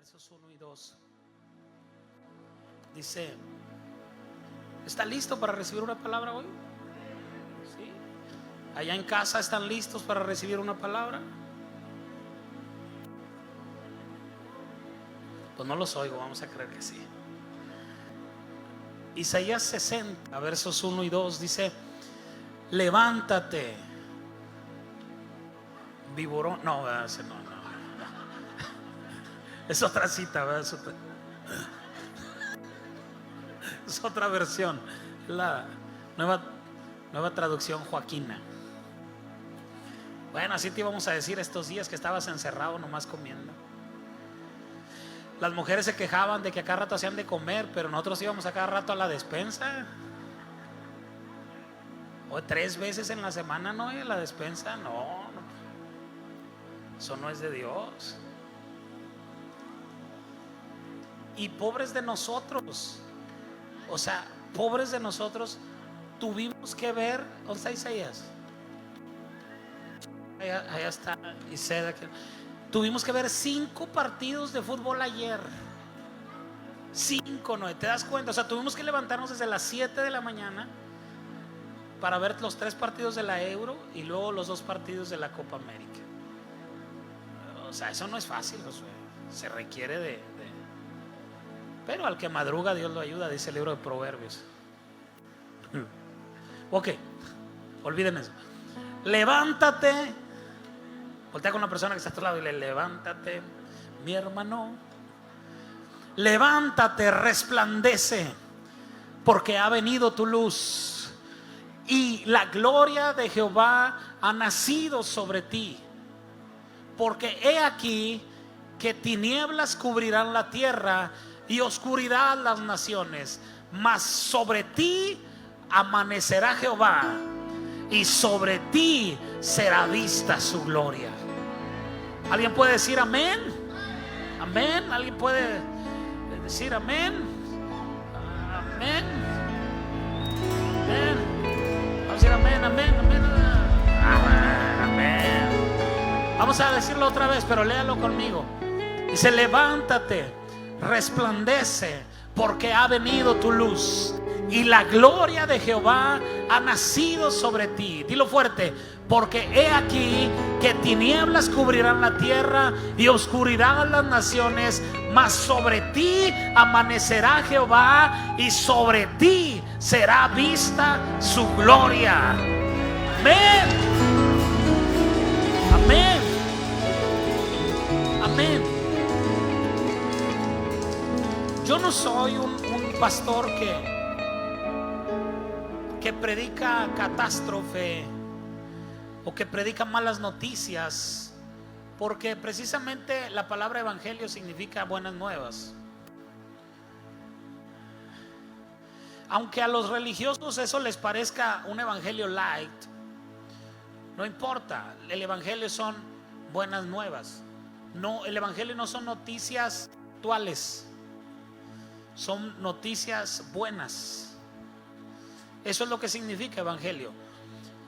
versos 1 y 2. Dice: ¿está listo para recibir una palabra hoy? ¿Sí? Allá en casa, ¿están listos para recibir una palabra? Pues no los oigo, vamos a creer que sí. Isaías 60, versos 1 y 2 dice: levántate, viborón. No, ese no. Es otra cita, ¿verdad? Es otra versión, la nueva traducción joaquina. Bueno, así te íbamos a decir estos días que estabas encerrado nomás comiendo. Las mujeres se quejaban de que a cada rato hacían de comer, pero nosotros íbamos a cada rato a la despensa. O 3 veces en la semana, ¿no? Y a la despensa, no. Eso no es de Dios. Y pobres de nosotros, o sea, pobres de nosotros, tuvimos que ver. ¿Dónde está Isaías? Allá está Iseda. Tuvimos que ver 5 partidos de fútbol ayer. 5, ¿no? ¿Te das cuenta? O sea, tuvimos que levantarnos desde las 7 de la mañana para ver los 3 partidos de la Euro y luego los 2 partidos de la Copa América. O sea, eso no es fácil, Josué. Se requiere de... Pero al que madruga Dios lo ayuda, dice el libro de Proverbios. Ok, olviden eso. Levántate. Voltea con una persona que está a tu lado y le: levántate, mi hermano. Levántate, resplandece, porque ha venido tu luz y la gloria de Jehová ha nacido sobre ti. Porque he aquí que tinieblas cubrirán la tierra y oscuridad las naciones, mas sobre ti amanecerá Jehová y sobre ti será vista su gloria. ¿Alguien puede decir amén? Amén. ¿Alguien puede decir amén? Amén. Amén. Vamos a decir amén, amén, amén. Amén. Vamos a decirlo otra vez, pero léalo conmigo. Dice: levántate, resplandece, porque ha venido tu luz y la gloria de Jehová ha nacido sobre ti. Dilo fuerte: porque he aquí que tinieblas cubrirán la tierra y oscuridad las naciones, mas sobre ti amanecerá Jehová y sobre ti será vista su gloria. Amén. Amén. Amén. Yo no soy un pastor que predica catástrofe o que predica malas noticias, porque precisamente la palabra evangelio significa buenas nuevas. Aunque a los religiosos eso les parezca un evangelio light, no importa. El evangelio son buenas nuevas. No, el evangelio no son noticias actuales, son noticias buenas. Eso es lo que significa evangelio.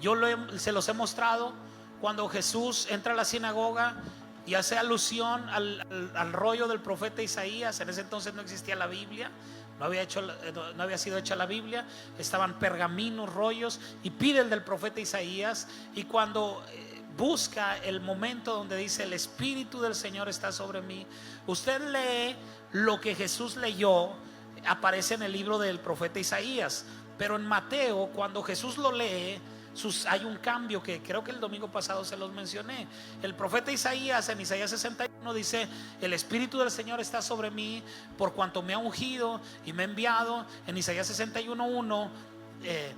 Yo se los he mostrado cuando Jesús entra a la sinagoga y hace alusión al rollo del profeta Isaías. En ese entonces no existía la Biblia, no había sido hecha la Biblia, estaban pergaminos, rollos, y pide el del profeta Isaías. Y cuando busca el momento donde dice: el Espíritu del Señor está sobre mí, usted lee lo que Jesús leyó, aparece en el libro del profeta Isaías. Pero en Mateo, cuando Jesús lo lee, hay un cambio que creo que el domingo pasado se los mencioné. El profeta Isaías, en Isaías 61, dice: el Espíritu del Señor está sobre mí, por cuanto me ha ungido y me ha enviado. En Isaías 61:1, el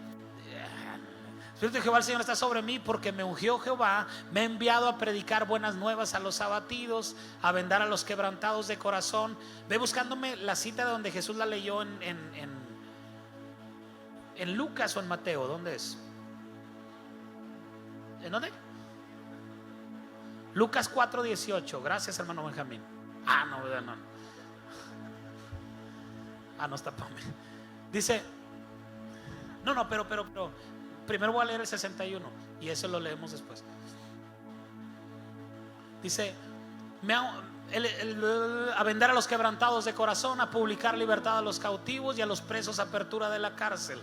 Espíritu de Jehová el Señor está sobre mí, porque me ungió Jehová, me ha enviado a predicar buenas nuevas a los abatidos, a vendar a los quebrantados de corazón. Ve buscándome la cita de donde Jesús la leyó en Lucas o en Mateo. ¿Dónde es? ¿En dónde? Lucas 4:18. Gracias, hermano Benjamín. No está para mí. Dice, pero primero voy a leer el 61 y eso lo leemos después. Dice: a vender a los quebrantados de corazón, a publicar libertad a los cautivos y a los presos apertura de la cárcel,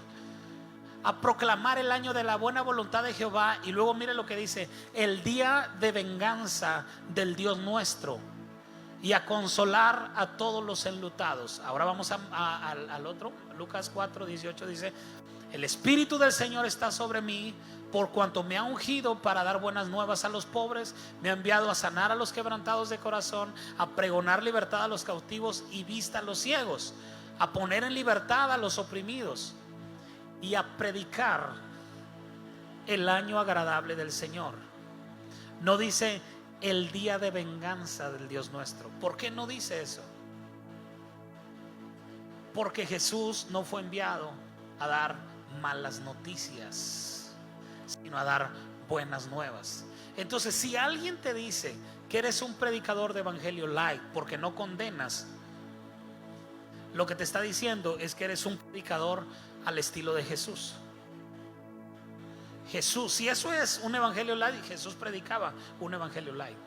a proclamar el año de la buena voluntad de Jehová. Y luego mire lo que dice: el día de venganza del Dios nuestro, y a consolar a todos los enlutados. Ahora vamos al otro, Lucas 4:18 dice: el Espíritu del Señor está sobre mí, por cuanto me ha ungido para dar buenas nuevas a los pobres, me ha enviado a sanar a los quebrantados de corazón, a pregonar libertad a los cautivos y vista a los ciegos, a poner en libertad a los oprimidos y a predicar el año agradable del Señor. No dice el día de venganza del Dios nuestro. ¿Por qué no dice eso? Porque Jesús no fue enviado a dar malas noticias, sino a dar buenas nuevas. Entonces, si alguien te dice que eres un predicador de evangelio light porque no condenas, lo que te está diciendo es que eres un predicador al estilo de Jesús. Jesús, si eso es un evangelio light, Jesús predicaba un evangelio light,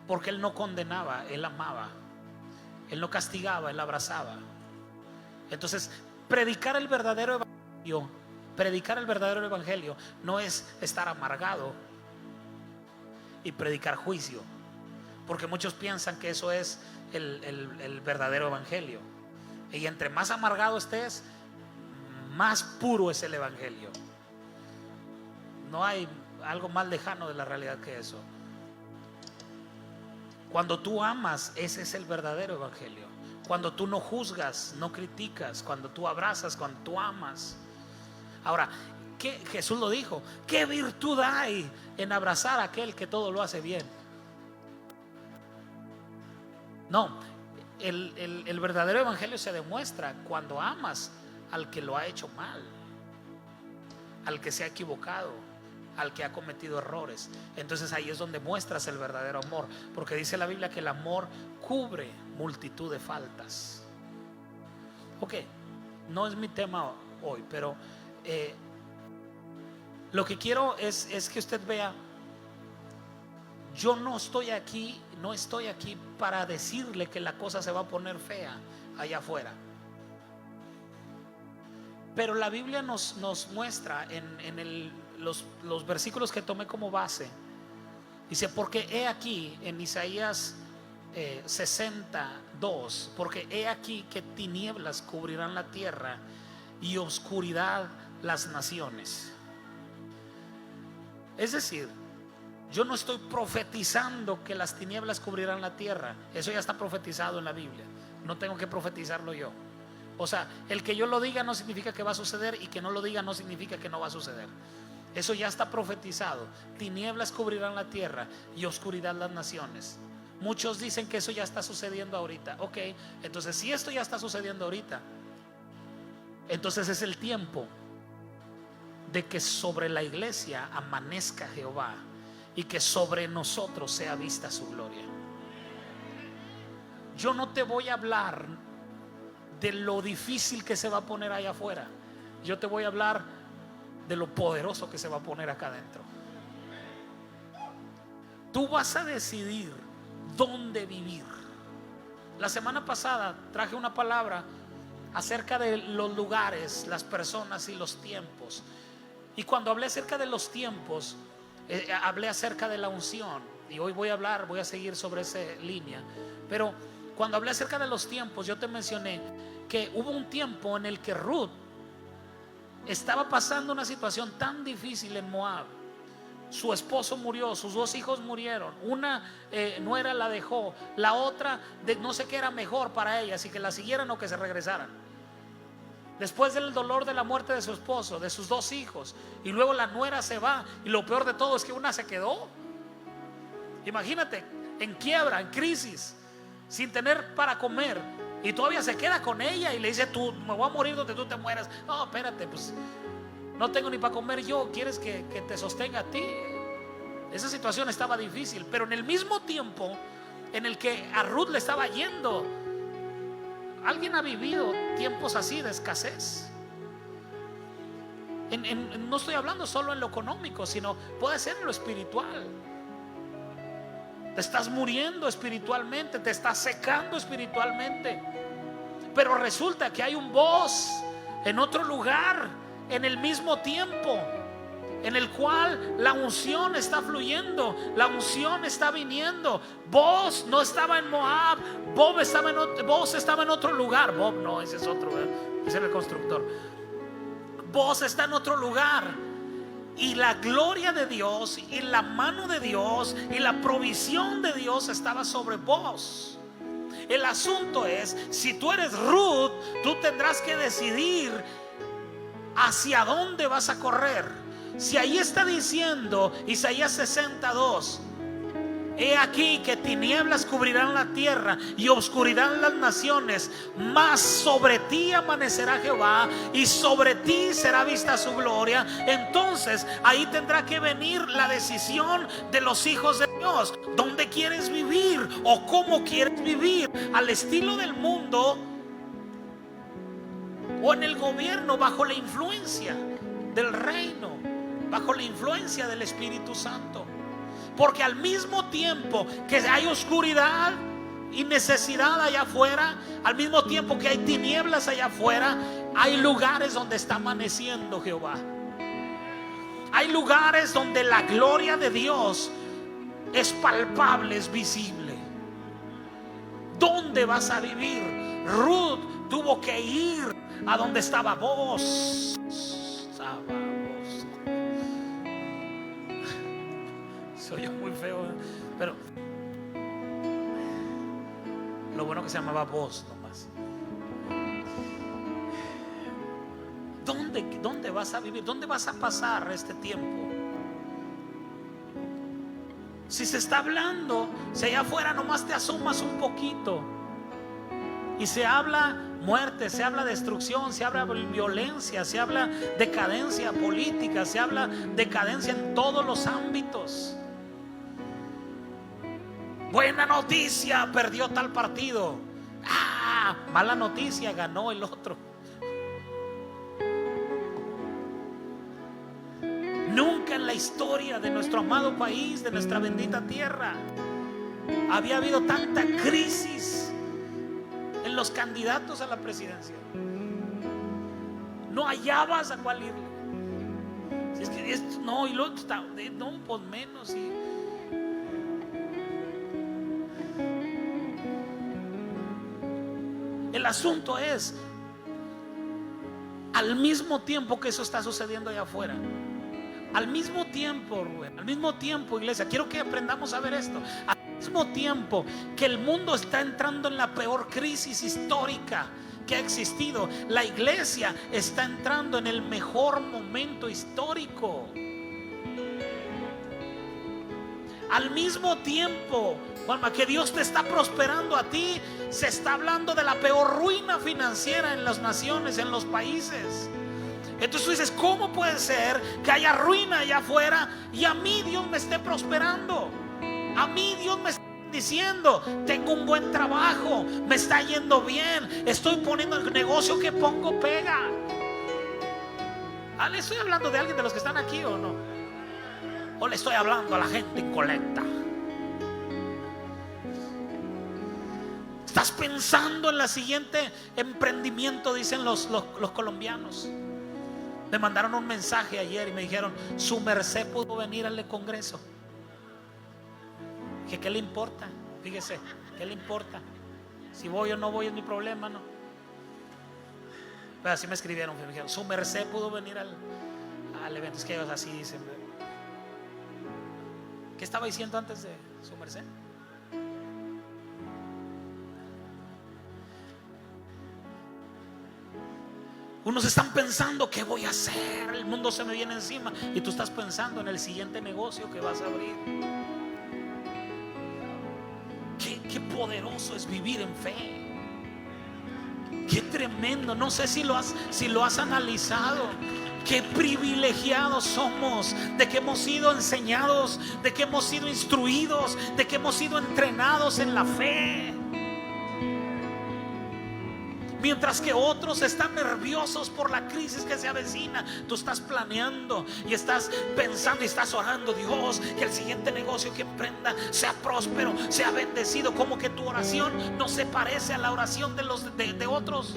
porque Él no condenaba, Él amaba. Él no castigaba, Él abrazaba. Entonces, predicar el verdadero evangelio no es estar amargado y predicar juicio, porque muchos piensan que eso es el verdadero evangelio. Y entre más amargado estés, más puro es el evangelio. No hay algo más lejano de la realidad que eso. Cuando tú amas, ese es el verdadero evangelio. Cuando tú no juzgas, no criticas, cuando tú abrazas, cuando tú amas. Ahora, Jesús lo dijo: ¿qué virtud hay en abrazar a aquel que todo lo hace bien? No, el verdadero evangelio se demuestra cuando amas al que lo ha hecho mal, al que se ha equivocado, al que ha cometido errores. Entonces ahí es donde muestras el verdadero amor, porque dice la Biblia que el amor cubre multitud de faltas. Ok, no es mi tema hoy, pero lo que quiero es que usted vea: yo no estoy aquí para decirle que la cosa se va a poner fea allá afuera. Pero la Biblia nos muestra en los versículos que tomé como base. Dice: porque he aquí, en Isaías 62, porque he aquí que tinieblas cubrirán la tierra y oscuridad las naciones. Es decir, yo no estoy profetizando que las tinieblas cubrirán la tierra. Eso ya está profetizado en la Biblia. No tengo que profetizarlo yo. O sea, el que yo lo diga no significa que va a suceder, y que no lo diga no significa que no va a suceder. Eso ya está profetizado. Tinieblas cubrirán la tierra y oscuridad las naciones. Muchos dicen que eso ya está sucediendo ahorita. Ok, entonces si esto ya está sucediendo ahorita, entonces es el tiempo de que sobre la iglesia amanezca Jehová y que sobre nosotros sea vista su gloria. Yo no te voy a hablar de lo difícil que se va a poner allá afuera. Yo te voy a hablar de lo poderoso que se va a poner acá adentro. Tú vas a decidir dónde vivir. La semana pasada traje una palabra acerca de los lugares, las personas y los tiempos. Y cuando hablé acerca de los tiempos, hablé acerca de la unción. Y hoy voy a seguir sobre esa línea. Pero cuando hablé acerca de los tiempos, yo te mencioné que hubo un tiempo en el que Ruth estaba pasando una situación tan difícil en Moab. Su esposo murió, sus 2 hijos murieron, una nuera la dejó, la otra no sé qué era mejor para ella, así que la siguieran o que se regresaran. Después del dolor de la muerte de su esposo, de sus 2 hijos, y luego la nuera se va, y lo peor de todo es que una se quedó. Imagínate, en quiebra, en crisis, sin tener para comer, y todavía se queda con ella y le dice: tú, me voy a morir donde tú te mueras. No, espérate, pues no tengo ni para comer yo, ¿quieres que te sostenga a ti? Esa situación estaba difícil, pero en el mismo tiempo en el que a Ruth le estaba yendo, ¿alguien ha vivido tiempos así de escasez? No estoy hablando solo en lo económico, sino puede ser en lo espiritual. Te estás muriendo espiritualmente, te estás secando espiritualmente. Pero resulta que hay un Boaz en otro lugar, en el mismo tiempo, en el cual la unción está fluyendo, la unción está viniendo. Boaz no estaba en Moab, Boaz estaba en otro lugar. Boaz no, ese es otro, ese es el constructor. Boaz está en otro lugar. Y la gloria de Dios y la mano de Dios y la provisión de Dios estaba sobre Boaz. El asunto es, si tú eres Ruth, tú tendrás que decidir hacia dónde vas a correr. Si ahí está diciendo Isaías 62, he aquí que tinieblas cubrirán la tierra y oscuridad las naciones, mas sobre ti amanecerá Jehová y sobre ti será vista su gloria. Entonces ahí tendrá que venir la decisión de los hijos de Dios. ¿Dónde quieres vivir o cómo quieres vivir? ¿Al estilo del mundo o en el gobierno bajo la influencia del reino, bajo la influencia del Espíritu Santo? Porque al mismo tiempo que hay oscuridad y necesidad allá afuera, al mismo tiempo que hay tinieblas allá afuera, hay lugares donde está amaneciendo Jehová. Hay lugares donde la gloria de Dios es palpable, es visible. ¿Dónde vas a vivir? Ruth tuvo que ir a donde estaba Boaz. Soy yo muy feo, pero lo bueno que se llamaba Boaz nomás. ¿Dónde vas a vivir? ¿Dónde vas a pasar este tiempo? Si se está hablando, si allá afuera nomás te asomas un poquito y se habla muerte, se habla destrucción, se habla violencia, se habla decadencia política, se habla decadencia en todos los ámbitos. Buena noticia, perdió tal partido. Mala noticia, ganó el otro. Nunca en la historia de nuestro amado país, de nuestra bendita tierra, había habido tanta crisis en los candidatos a la presidencia. No hallabas a cuál irle. Si es que esto no, y lo otro está, no, pues menos. El asunto es, al mismo tiempo que eso está sucediendo allá afuera, al mismo tiempo, Rubén, al mismo tiempo, iglesia, quiero que aprendamos a ver esto. Al mismo tiempo que el mundo está entrando en la peor crisis histórica que ha existido, la iglesia está entrando en el mejor momento histórico. Al mismo tiempo, Juanma, que Dios te está prosperando a ti, se está hablando de la peor ruina financiera en las naciones, en los países. Entonces tú dices, ¿cómo puede ser que haya ruina allá afuera y a mí Dios me esté prosperando? A mí Dios me está diciendo, tengo un buen trabajo, me está yendo bien, estoy poniendo el negocio que pongo pega. ¿Le estoy hablando de alguien de los que están aquí o no? ¿O le estoy hablando a la gente incolecta? ¿Estás pensando en la siguiente emprendimiento? Dicen los colombianos. Me mandaron un mensaje ayer y me dijeron, su merced pudo venir al Congreso. Dije, ¿qué le importa? Fíjese, ¿qué le importa? Si voy o no voy es mi problema, ¿no? Pero así me escribieron, me dijeron, su merced pudo venir al evento. Es que ellos así dicen. ¿Qué estaba diciendo antes de su merced? Unos están pensando, ¿qué voy a hacer? El mundo se me viene encima. Y tú estás pensando en el siguiente negocio que vas a abrir. Qué poderoso es vivir en fe. Qué tremendo. No sé si lo has analizado. Qué privilegiados somos de que hemos sido enseñados, de que hemos sido instruidos, de que hemos sido entrenados en la fe. Mientras que otros están nerviosos por la crisis que se avecina, tú estás planeando y estás pensando y estás orando: Dios, que el siguiente negocio que emprenda sea próspero, sea bendecido. Como que tu oración no se parece a la oración de otros.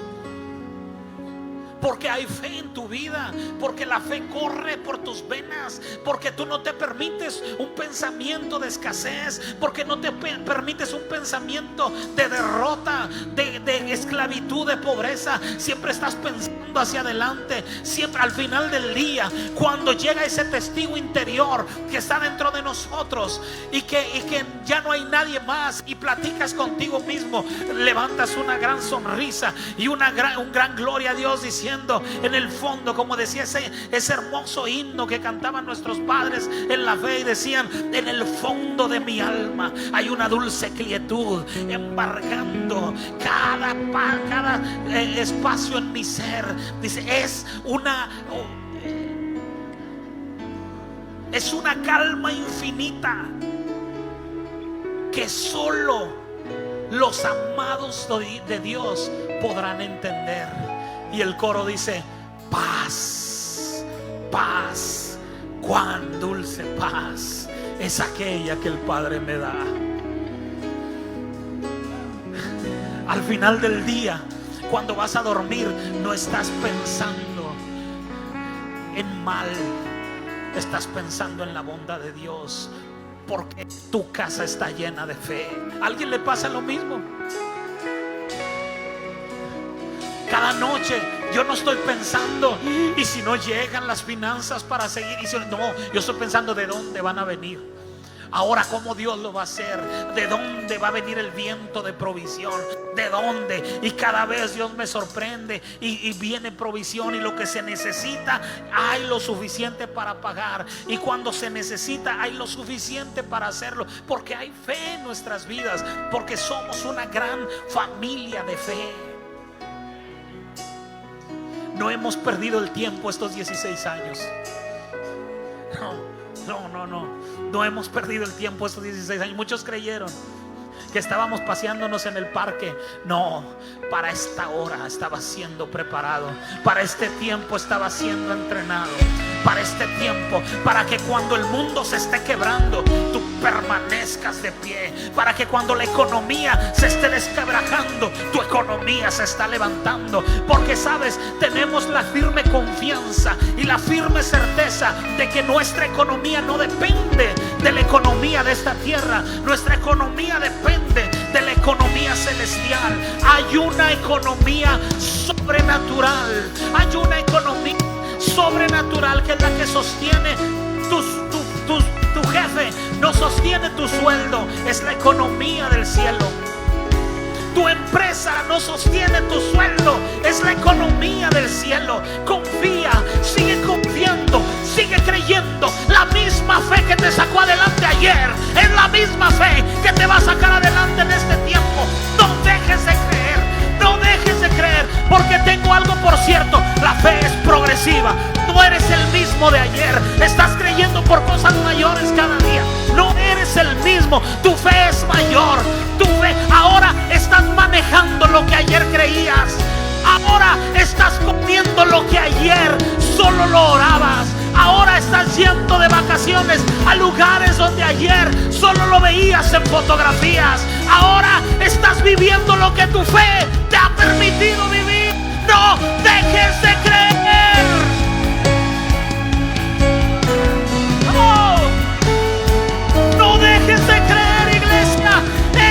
Porque hay fe en tu vida, porque la fe corre por tus venas, porque tú no te permites un pensamiento de escasez, porque no te permites un pensamiento de derrota, de esclavitud, de pobreza. Siempre estás pensando hacia adelante. Siempre al final del día, cuando llega ese testigo interior que está dentro de nosotros y que ya no hay nadie más, y platicas contigo mismo, levantas una gran sonrisa y un gran gloria a Dios, diciendo en el fondo, como decía ese hermoso himno que cantaban nuestros padres en la fe, y decían: en el fondo de mi alma hay una dulce quietud, embargando cada espacio en mi ser. Dice: es una calma infinita que solo los amados de Dios podrán entender. Y el coro dice: paz, paz, cuán dulce paz es aquella que el Padre me da. Al final del día, cuando vas a dormir, no estás pensando en mal, estás pensando en la bondad de Dios, porque tu casa está llena de fe. ¿A alguien le pasa lo mismo? Cada noche yo no estoy pensando: y si no llegan las finanzas para seguir. No, yo estoy pensando: ¿de dónde van a venir? Ahora, ¿cómo Dios lo va a hacer? ¿De dónde va a venir el viento de provisión? ¿De dónde? Y cada vez Dios me sorprende y viene provisión, y lo que se necesita hay lo suficiente para pagar, y cuando se necesita hay lo suficiente para hacerlo, porque hay fe en nuestras vidas, porque somos una gran familia de fe. No hemos perdido el tiempo estos 16 años. No hemos perdido el tiempo estos 16 años. Muchos creyeron que estábamos paseándonos en el parque. No, para esta hora estaba siendo preparado, para este tiempo estaba siendo entrenado, para este tiempo, para que cuando el mundo se esté quebrando, tú permanezcas de pie, para que cuando la economía se esté desquebrajando, tu economía se está levantando. Porque sabes, tenemos la firme confianza y la firme certeza de que nuestra economía no depende de la economía de esta tierra. Nuestra economía depende de la economía celestial. Hay una economía sobrenatural, hay una economía sobrenatural que es la que sostiene tu jefe, no sostiene tu sueldo, es la economía del cielo. Tu empresa no sostiene tu sueldo, es la economía del cielo. Confía, sigue confiando, sigue creyendo. La misma fe que te sacó adelante ayer es la misma fe que te va a sacar adelante en este tiempo. No dejes de creer, no dejes de creer, porque tengo algo por cierto: la fe es progresiva. No eres el mismo de ayer, estás creyendo por cosas mayores cada día. No eres el mismo, tu fe es mayor. Tu fe ahora estás manejando lo que ayer creías. Ahora estás comiendo lo que ayer solo lo orabas. Ahora estás yendo de vacaciones a lugares donde ayer solo lo veías en fotografías. Ahora estás viviendo lo que tu fe te ha permitido vivir. No dejes de creer. No dejes de creer, iglesia.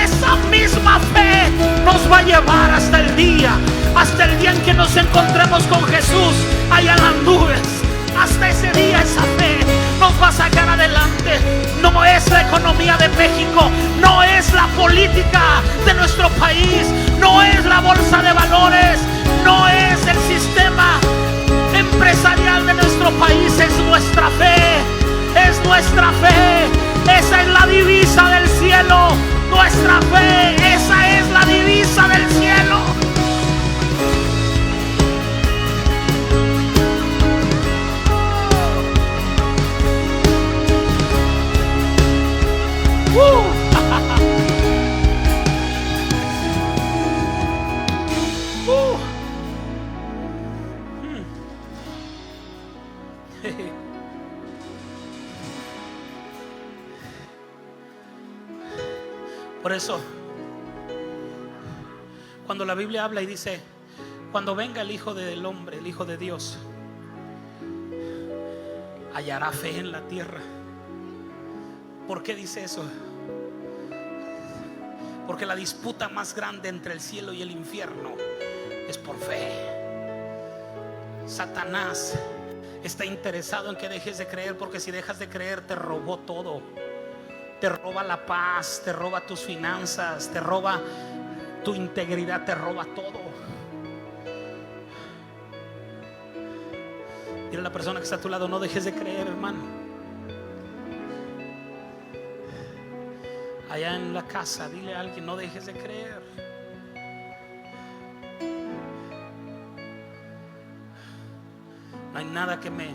Esa misma fe nos va a llevar hasta el día en que nos encontremos con Jesús allá en las nubes. Hasta ese día esa fe nos va a sacar adelante. No es la economía de México, no es la política de nuestro país, no es la bolsa de valores, no es el sistema Por eso, cuando la Biblia habla y dice, cuando venga el Hijo del Hombre, el Hijo de Dios, hallará fe en la tierra. ¿Por qué dice eso? Porque la disputa más grande entre el cielo y el infierno es por fe. Satanás está interesado en que dejes de creer, porque si dejas de creer te robó todo. Te roba la paz, te roba tus finanzas, te roba tu integridad, te roba todo. Dile a la persona que está a tu lado, no dejes de creer, hermano. Allá en la casa, dile a alguien, no dejes de creer. No hay nada que me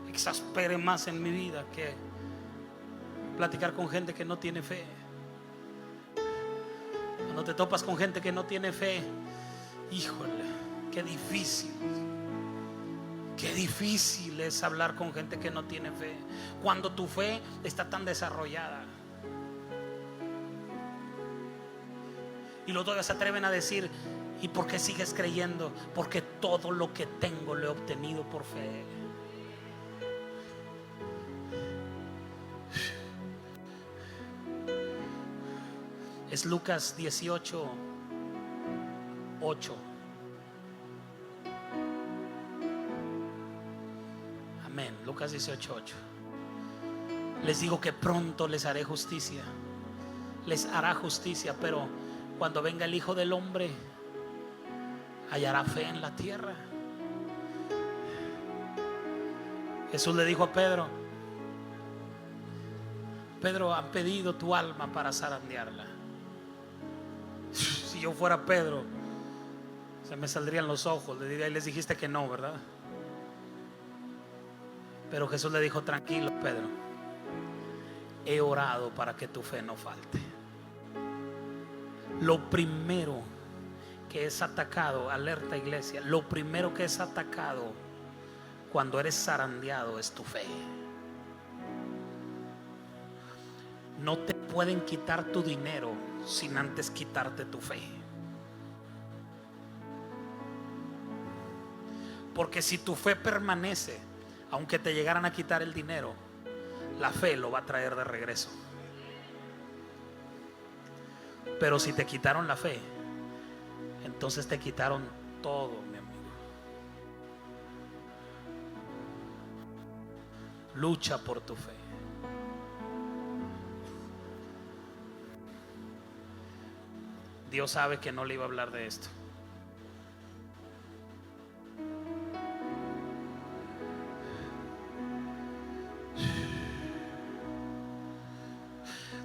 exaspere más en mi vida que platicar con gente que no tiene fe. Cuando te topas con gente que no tiene fe, híjole, qué difícil. Qué difícil es hablar con gente que no tiene fe, cuando tu fe está tan desarrollada. Y luego todavía se atreven a decir, ¿y por qué sigues creyendo? Porque todo lo que tengo lo he obtenido por fe. Es Lucas 18:8. Amén. Lucas 18:8. Les digo que pronto les haré justicia. Les hará justicia, pero cuando venga el Hijo del Hombre, hallará fe en la tierra. Jesús le dijo a Pedro: Pedro, han pedido tu alma para zarandearla. Si yo fuera Pedro, se me saldrían los ojos. Le diría, y les dijiste que no, ¿verdad? Pero Jesús le dijo: tranquilo, Pedro, he orado para que tu fe no falte. Lo primero que es atacado, alerta iglesia, lo primero que es atacado cuando eres zarandeado es tu fe. No te pueden quitar tu dinero sin antes quitarte tu fe. Porque si tu fe permanece, aunque te llegaran a quitar el dinero, la fe lo va a traer de regreso. Pero si te quitaron la fe, entonces te quitaron todo, mi amigo. Lucha por tu fe. Dios sabe que no le iba a hablar de esto.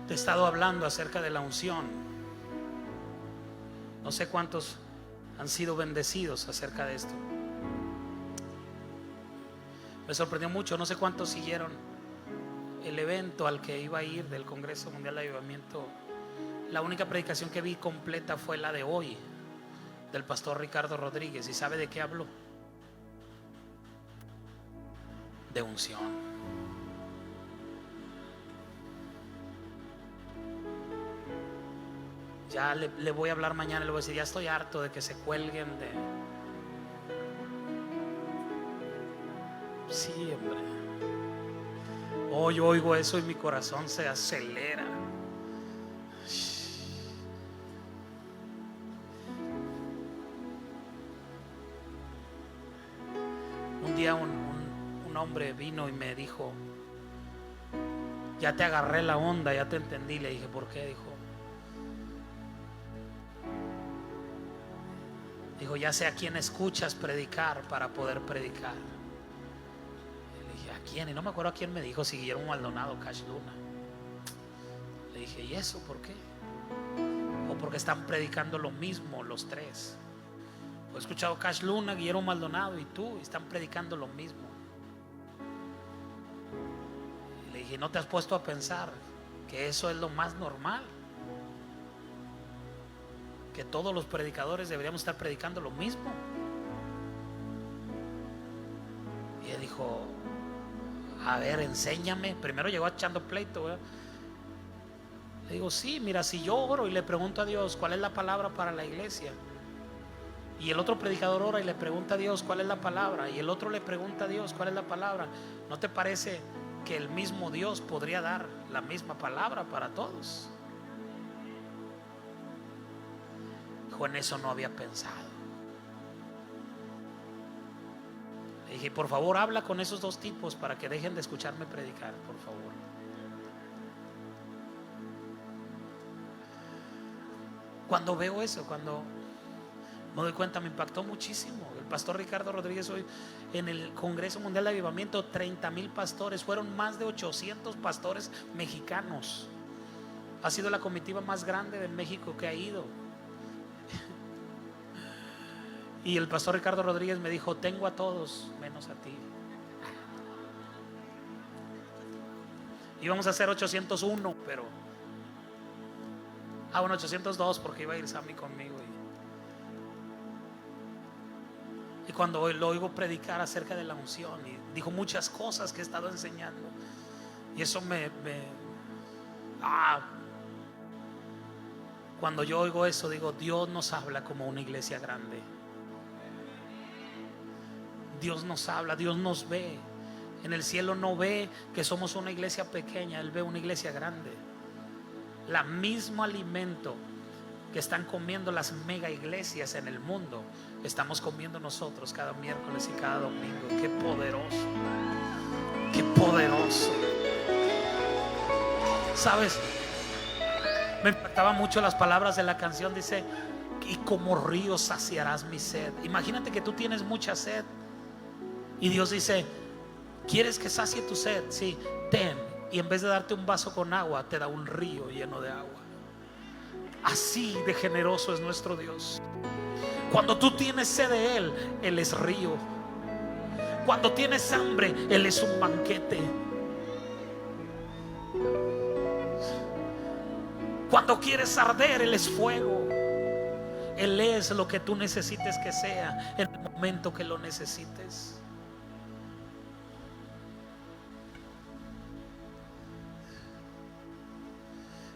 Te he estado hablando acerca de la unción. No sé cuántos han sido bendecidos acerca de esto. Me sorprendió mucho, no sé cuántos siguieron el evento al que iba a ir del Congreso Mundial de Avivamiento. La única predicación que vi completa fue la de hoy, del pastor Ricardo Rodríguez. ¿Y sabe de qué habló? De unción. Ya le voy a hablar mañana, le voy a decir, ya estoy harto de que se cuelguen de... Sí, hombre. Hoy oigo eso y mi corazón se acelera. Un día un hombre vino y me dijo, ya te agarré la onda, ya te entendí. Le dije, ¿por qué? Dijo, ya sé a quién escuchas predicar para poder predicar. Le dije, ¿a quién? Y no me acuerdo a quién me dijo, si Guillermo Maldonado, Cash Luna. Le dije, ¿y eso por qué? O porque están predicando lo mismo los tres. He escuchado Cash Luna, Guillermo Maldonado y tú, y están predicando lo mismo. Y le dije, ¿no te has puesto a pensar que eso es lo más normal? Que todos los predicadores deberíamos estar predicando lo mismo. Y él dijo, A ver, enséñame. Primero llegó echando pleito, ¿verdad? Le digo, sí, mira, si yo oro y le pregunto a Dios cuál es la palabra para la iglesia, y el otro predicador ora y le pregunta a Dios cuál es la palabra, y el otro le pregunta a Dios cuál es la palabra, ¿no te parece que el mismo Dios podría dar la misma palabra para todos? Dijo, en eso no había pensado. Le dije, por favor, habla con esos dos tipos para que dejen de escucharme predicar, por favor. Cuando veo eso, cuando me doy cuenta, me impactó muchísimo. El pastor Ricardo Rodríguez hoy en el Congreso Mundial de Avivamiento, 30,000 pastores, fueron más de 800 pastores mexicanos. Ha sido la comitiva más grande de México que ha ido. Y el pastor Ricardo Rodríguez me dijo, tengo a todos menos a ti. Íbamos a hacer 801, pero bueno, 802 porque iba a ir Sammy conmigo. Y cuando lo oigo predicar acerca de la unción, y dijo muchas cosas que he estado enseñando, y eso cuando yo oigo eso, digo, Dios nos habla como una iglesia grande. Dios nos habla, Dios nos ve. En el cielo no ve que somos una iglesia pequeña, Él ve una iglesia grande. La mismo alimento que están comiendo las mega iglesias en el mundo, estamos comiendo nosotros cada miércoles y cada domingo. Qué poderoso, qué poderoso. ¿Sabes? Me impactaban mucho las palabras de la canción. Dice, y como río saciarás mi sed. Imagínate que tú tienes mucha sed y Dios dice, ¿quieres que sacie tu sed? Sí, ten. Y en vez de darte un vaso con agua, te da un río lleno de agua. Así de generoso es nuestro Dios. Cuando tú tienes sed de Él, Él es río. Cuando tienes hambre, Él es un banquete. Cuando quieres arder, Él es fuego. Él es lo que tú necesites que sea en el momento que lo necesites.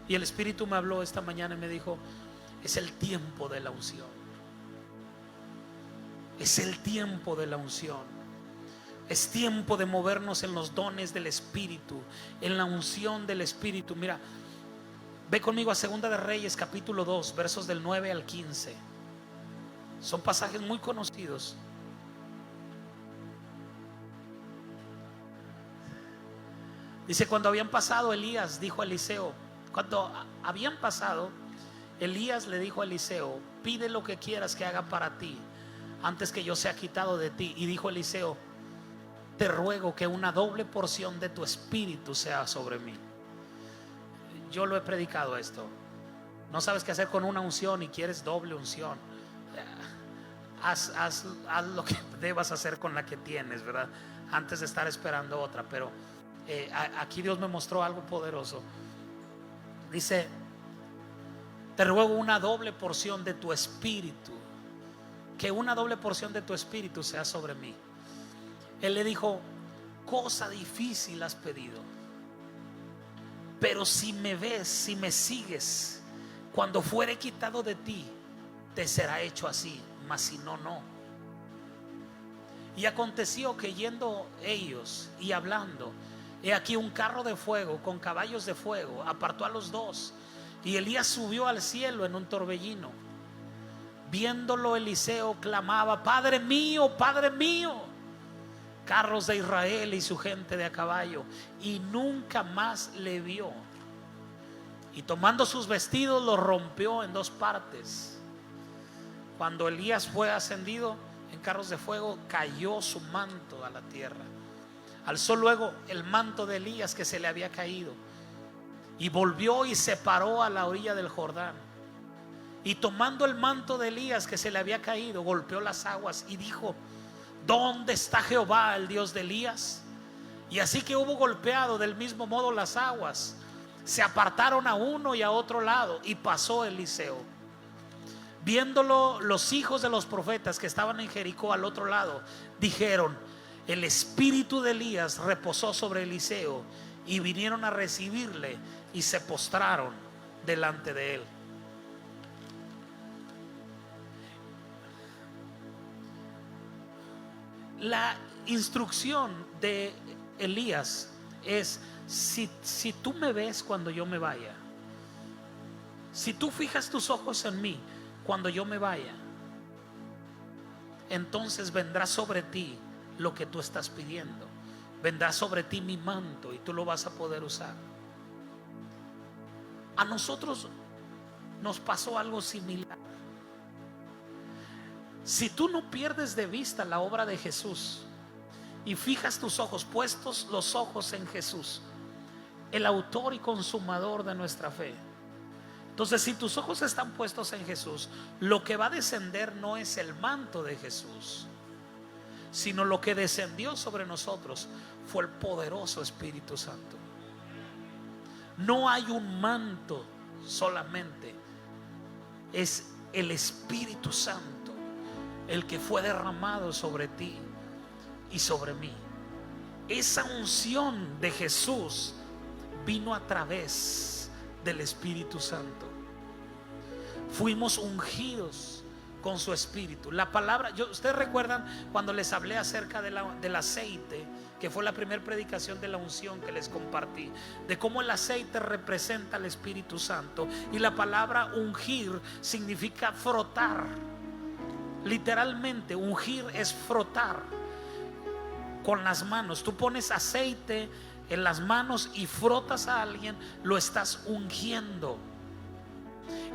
Y el Espíritu me habló esta mañana y me dijo, es el tiempo de la unción. Es el tiempo de la unción. Es tiempo de movernos en los dones del Espíritu, en la unción del Espíritu. Mira, ve conmigo a Segunda de Reyes capítulo 2, versos del 9 al 15. Son pasajes muy conocidos. Dice, cuando habían pasado, Elías dijo a Eliseo, cuando habían pasado, Elías le dijo a Eliseo, pide lo que quieras que haga para ti antes que yo sea quitado de ti. Y dijo Eliseo, te ruego que una doble porción de tu espíritu sea sobre mí. Yo lo he predicado esto. No sabes qué hacer con una unción y quieres doble unción. Haz lo que debas hacer con la que tienes, ¿verdad? Antes de estar esperando otra. Pero aquí Dios me mostró algo poderoso. Dice, te ruego una doble porción de tu espíritu, que una doble porción de tu espíritu sea sobre mí. Él le dijo, cosa difícil has pedido, pero si me ves, si me sigues, cuando fuere quitado de ti, te será hecho así, mas si no, no. Y aconteció que yendo ellos y hablando, he aquí un carro de fuego con caballos de fuego apartó a los dos, y Elías subió al cielo en un torbellino. Viéndolo, Eliseo clamaba, Padre mío, Padre mío, carros de Israel y su gente de a caballo. Y nunca más le vio. Y tomando sus vestidos los rompió en dos partes. Cuando Elías fue ascendido en carros de fuego, cayó su manto a la tierra. Alzó luego el manto de Elías que se le había caído, y volvió y se paró a la orilla del Jordán. Y tomando el manto de Elías que se le había caído, golpeó las aguas y dijo, ¿dónde está Jehová, el Dios de Elías? Y así que hubo golpeado del mismo modo las aguas, se apartaron a uno y a otro lado, y pasó Eliseo. Viéndolo los hijos de los profetas que estaban en Jericó al otro lado, dijeron, el espíritu de Elías reposó sobre Eliseo y vinieron a recibirle y se postraron delante de él. La instrucción de Elías es: si tú me ves cuando yo me vaya, si tú fijas tus ojos en mí cuando yo me vaya, entonces vendrá sobre ti lo que tú estás pidiendo. Vendrá sobre ti mi manto y tú lo vas a poder usar. A nosotros nos pasó algo similar. Si tú no pierdes de vista la obra de Jesús y fijas tus ojos, puestos los ojos en Jesús, el autor y consumador de nuestra fe, entonces si tus ojos están puestos en Jesús, lo que va a descender no es el manto de Jesús, sino lo que descendió sobre nosotros fue el poderoso Espíritu Santo. No hay un manto solamente, es el Espíritu Santo el que fue derramado sobre ti y sobre mí. Esa unción de Jesús vino a través del Espíritu Santo. Fuimos ungidos con su Espíritu. La palabra, ustedes recuerdan cuando les hablé acerca del aceite, que fue la primera predicación de la unción que les compartí, de cómo el aceite representa al Espíritu Santo. Y la palabra ungir significa frotar. Literalmente ungir es frotar con las manos. Tú pones aceite en las manos y frotas a alguien, lo estás ungiendo.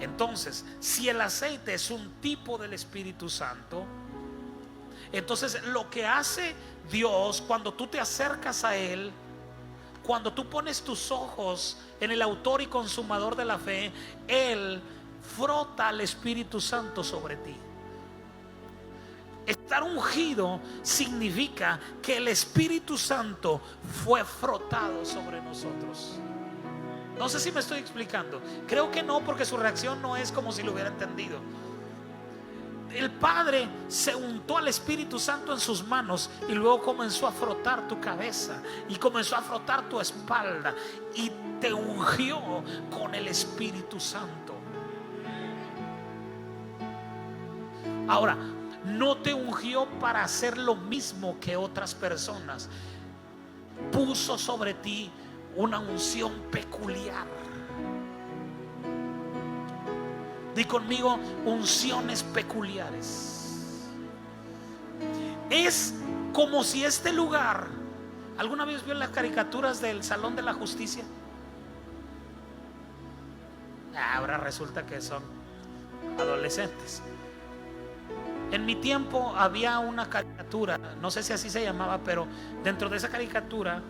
Entonces, si el aceite es un tipo del Espíritu Santo, entonces lo que hace Dios cuando tú te acercas a Él, cuando tú pones tus ojos en el autor y consumador de la fe, Él frota al Espíritu Santo sobre ti. Estar ungido significa que el Espíritu Santo fue frotado sobre nosotros. No sé si me estoy explicando. Creo que no, porque su reacción no es como si lo hubiera entendido. El Padre se untó al Espíritu Santo en sus manos y luego comenzó a frotar tu cabeza y comenzó a frotar tu espalda y te ungió con el Espíritu Santo. Ahora, no te ungió para hacer lo mismo que otras personas. Puso sobre ti una unción peculiar. Di conmigo: unciones peculiares. Es como si este lugar, ¿alguna vez vio las caricaturas del Salón de la Justicia? Ahora resulta que son adolescentes. En mi tiempo había una caricatura, no sé si así se llamaba, pero dentro de esa caricatura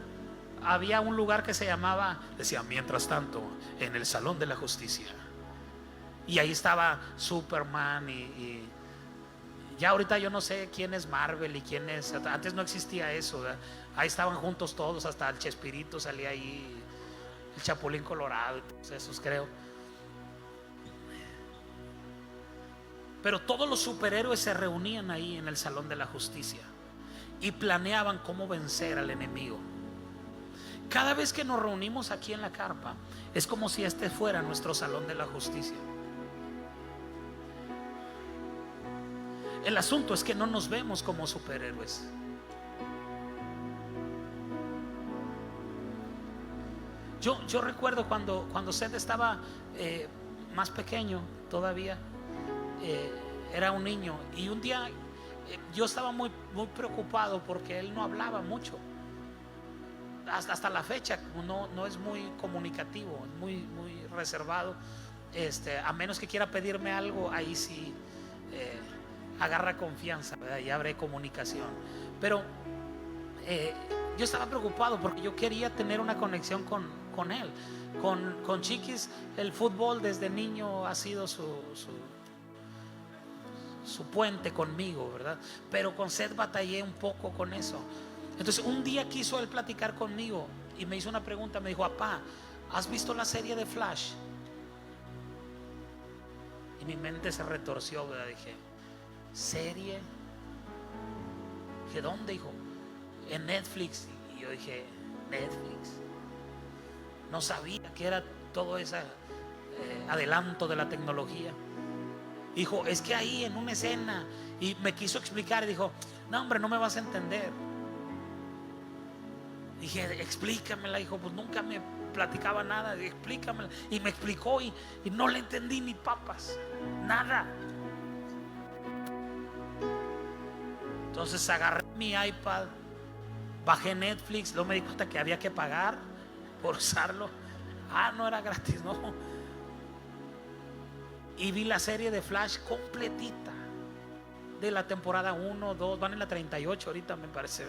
había un lugar que se llamaba, decía, mientras tanto, en el Salón de la Justicia. Y ahí estaba Superman y ya ahorita yo no sé quién es Marvel y quién es, antes no existía eso, ¿verdad? Ahí estaban juntos todos, hasta el Chespirito salía ahí, el Chapulín Colorado y todos esos, creo. Pero todos los superhéroes se reunían ahí en el Salón de la Justicia y planeaban cómo vencer al enemigo. Cada vez que nos reunimos aquí en la carpa, es como si este fuera nuestro Salón de la Justicia. El asunto es que no nos vemos como superhéroes. Yo recuerdo cuando Seth estaba más pequeño todavía. Era un niño y un día yo estaba muy preocupado porque él no hablaba mucho. Hasta la fecha no es muy comunicativo, es muy reservado. A menos que quiera pedirme algo, ahí sí agarra confianza, ¿verdad? Y abre comunicación. Pero yo estaba preocupado porque yo quería tener una conexión con él. Con Chiquis, el fútbol desde niño ha sido su puente conmigo, ¿verdad? Pero con Seth batallé un poco con eso. Entonces un día quiso él platicar conmigo y me hizo una pregunta. Me dijo: papá, ¿has visto la serie de Flash? Y mi mente se retorció, ¿verdad? Dije: ¿serie? ¿De dónde, hijo? en Netflix. Y yo dije, Netflix. No sabía que era todo ese adelanto de la tecnología. Dijo, es que ahí en una escena, y me quiso explicar y dijo, no hombre, no me vas a entender. Dije, explícamela. Dijo, pues nunca me platicaba nada, explícamela. Y me explicó y no le entendí ni papas, nada. Entonces agarré mi iPad, bajé Netflix, luego me di cuenta que había que pagar por usarlo. No era gratis, no. Y vi la serie de Flash completita, de la temporada 1, 2, van en la 38 ahorita me parece.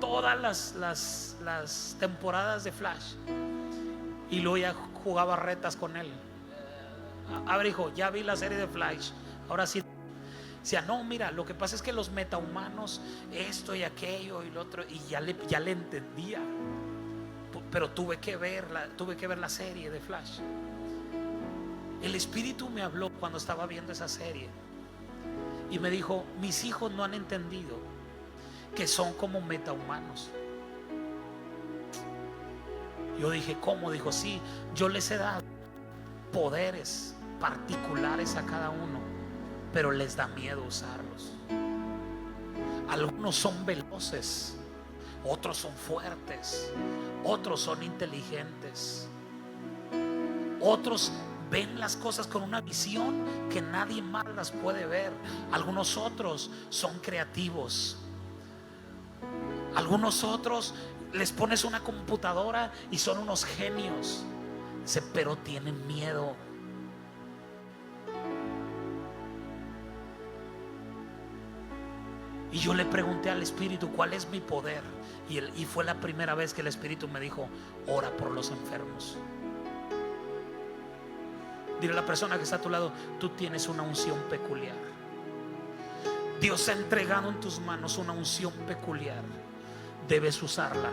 Todas las temporadas de Flash. Y luego ya jugaba retas con él. A ver, hijo, ya vi la serie de Flash, ahora sí. Decía, no, mira, lo que pasa es que los metahumanos, esto y aquello y lo otro, y ya le entendía. Pero tuve que ver la serie de Flash. El Espíritu me habló cuando estaba viendo esa serie y me dijo, mis hijos no han entendido que son como metahumanos. Yo dije, ¿cómo? Dijo, sí, yo les he dado poderes particulares a cada uno, pero les da miedo usarlos. Algunos son veloces, otros son fuertes, otros son inteligentes, otros ven las cosas con una visión que nadie más las puede ver. Algunos otros son creativos. Algunos otros les pones una computadora y son unos genios. Dice, pero tienen miedo. Y yo le pregunté al Espíritu, ¿cuál es mi poder? Y fue la primera vez que el Espíritu me dijo, ora por los enfermos. Dile a la persona que está a tu lado, tú tienes una unción peculiar. Dios ha entregado en tus manos una unción peculiar. Debes usarla.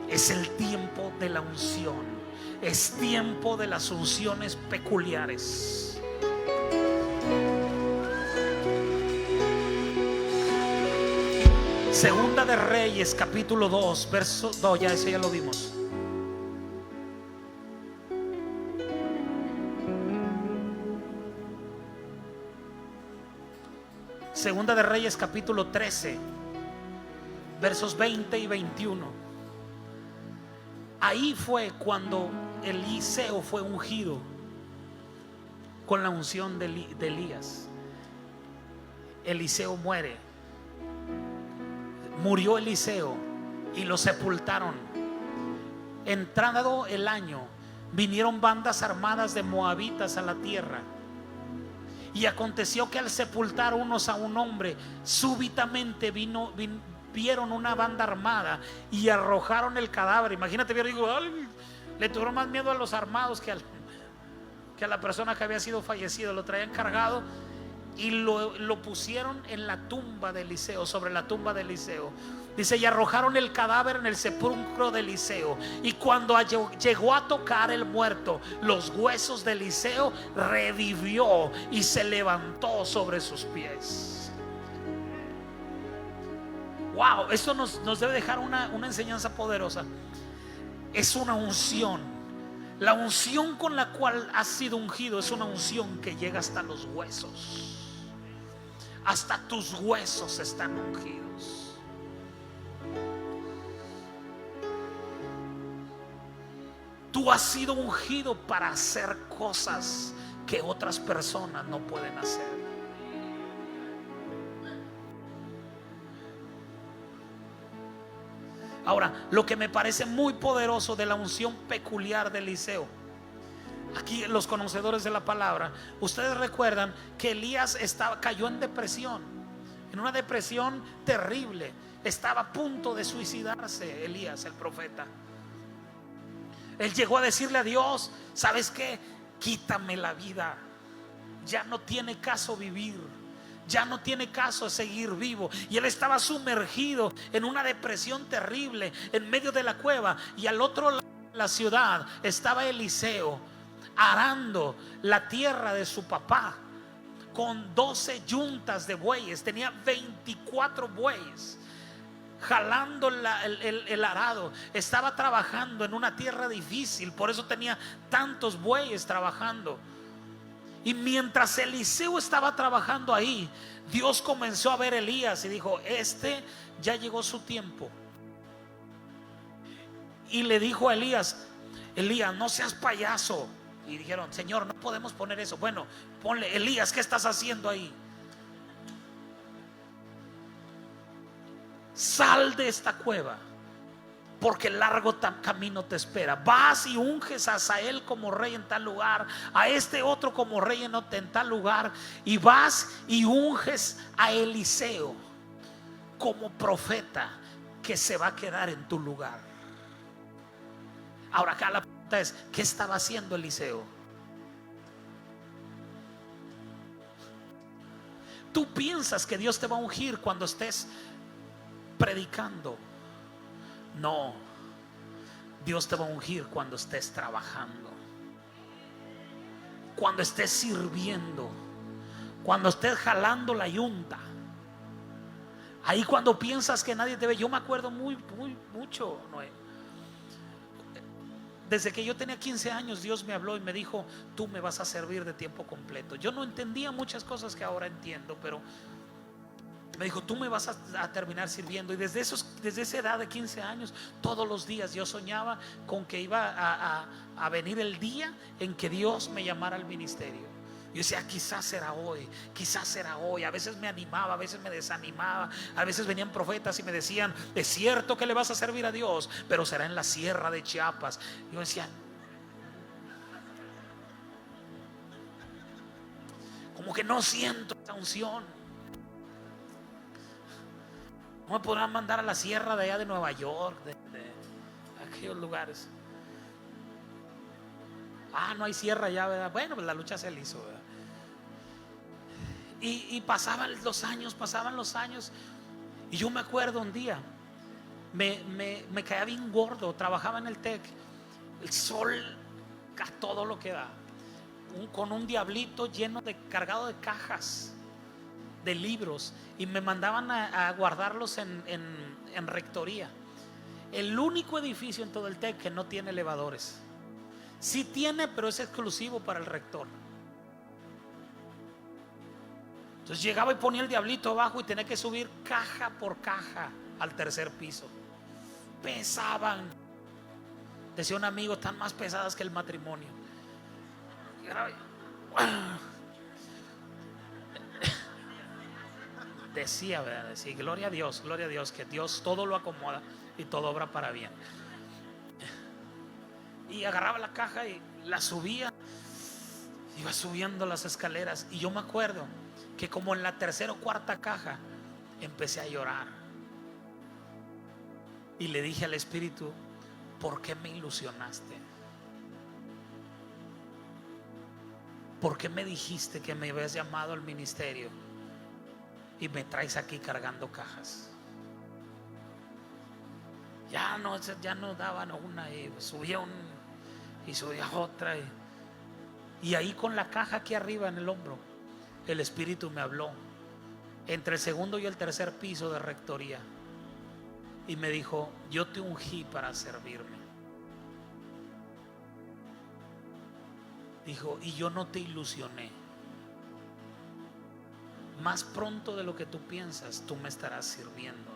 Es el tiempo de la unción. Es tiempo de las unciones peculiares. Segunda de Reyes, capítulo 2, verso 2. Ya ese ya lo vimos. Segunda de Reyes, capítulo 13, versos 20 y 21. Ahí fue cuando Eliseo fue ungido con la unción de Elías. Eliseo muere. Murió Eliseo y lo sepultaron. Entrado el año, vinieron bandas armadas de moabitas a la tierra. Y aconteció que al sepultar unos a un hombre, súbitamente vieron una banda armada y arrojaron el cadáver. Imagínate, le tuvieron más miedo a los armados que a la persona que había sido fallecido. Lo traían cargado y lo pusieron en la tumba de Eliseo, sobre la tumba de Eliseo. Dice, y arrojaron el cadáver en el sepulcro de Eliseo. Y cuando llegó a tocar el muerto los huesos de Eliseo, revivió y se levantó sobre sus pies. Wow, esto nos debe dejar una enseñanza poderosa. Es una unción. La unción con la cual has sido ungido es una unción que llega hasta los huesos. Hasta tus huesos están ungidos. Tú has sido ungido para hacer cosas que otras personas no pueden hacer. Ahora, lo que me parece muy poderoso de la unción peculiar de Eliseo, aquí los conocedores de la palabra, ustedes recuerdan que Elías cayó en depresión, en una depresión terrible. Estaba a punto de suicidarse Elías, el profeta. Él llegó a decirle a Dios, ¿sabes qué? Quítame la vida. Ya no tiene caso vivir. Ya no tiene caso seguir vivo. Y él estaba sumergido en una depresión terrible en medio de la cueva. Y al otro lado de la ciudad estaba Eliseo arando la tierra de su papá con 12 yuntas de bueyes. Tenía 24 bueyes. jalando el arado, estaba trabajando en una tierra difícil, por eso tenía tantos bueyes trabajando. Y mientras Eliseo estaba trabajando ahí, Dios comenzó a ver a Elías y dijo: ya llegó su tiempo. Y le dijo a Elías: Elías, no seas payaso. Y dijeron: Señor, no podemos poner eso. Bueno, ponle: Elías, ¿qué estás haciendo ahí? Sal de esta cueva, porque largo camino te espera. Vas y unges a Asael como rey en tal lugar, a este otro como rey en tal lugar, y vas y unges a Eliseo como profeta, que se va a quedar en tu lugar. Ahora acá la pregunta es: ¿qué estaba haciendo Eliseo? Tú piensas que Dios te va a ungir cuando estés predicando. No, Dios te va a ungir cuando estés trabajando, cuando estés sirviendo, cuando estés jalando la yunta. Ahí cuando piensas que nadie te ve. Yo me acuerdo mucho, Noé. Desde que yo tenía 15 años, Dios me habló y me dijo: tú me vas a servir de tiempo completo. Yo no entendía muchas cosas que ahora entiendo, pero me dijo: tú me vas a terminar sirviendo. Y desde esa edad de 15 años, todos los días yo soñaba con que iba a venir el día en que Dios me llamara al ministerio. Yo decía: quizás será hoy, quizás será hoy. A veces me animaba, a veces me desanimaba. A veces venían profetas y me decían: es cierto que le vas a servir a Dios, pero será en la sierra de Chiapas. Yo decía: como que no siento esta unción. No me podrán mandar a la sierra de allá de Nueva York, de aquellos lugares. No hay sierra allá, ¿verdad? Bueno, pues la lucha se le hizo, ¿verdad? Y pasaban los años. Y yo me acuerdo un día, me caía bien gordo. Trabajaba en el TEC, el sol a todo lo que da, con un diablito cargado de cajas de libros, y me mandaban a guardarlos en rectoría. El único edificio en todo el TEC que no tiene elevadores. Sí tiene, pero es exclusivo para el rector. Entonces llegaba y ponía el diablito abajo y tenía que subir caja por caja al tercer piso. Pesaban. Decía un amigo: están más pesadas que el matrimonio. Decía, ¿verdad? Decía: gloria a Dios, que Dios todo lo acomoda y todo obra para bien. Y agarraba la caja y la subía. Iba subiendo las escaleras, y yo me acuerdo que como en la tercera o cuarta caja empecé a llorar. Y le dije al Espíritu: ¿por qué me ilusionaste? ¿Por qué me dijiste que me habías llamado al ministerio y me traes aquí cargando cajas? Ya no daban una, y subía y subía otra, y ahí con la caja aquí arriba en el hombro, el Espíritu me habló entre el segundo y el tercer piso de rectoría, y me dijo: yo te ungí para servirme. Dijo: y yo no te ilusioné. Más pronto de lo que tú piensas, tú me estarás sirviendo.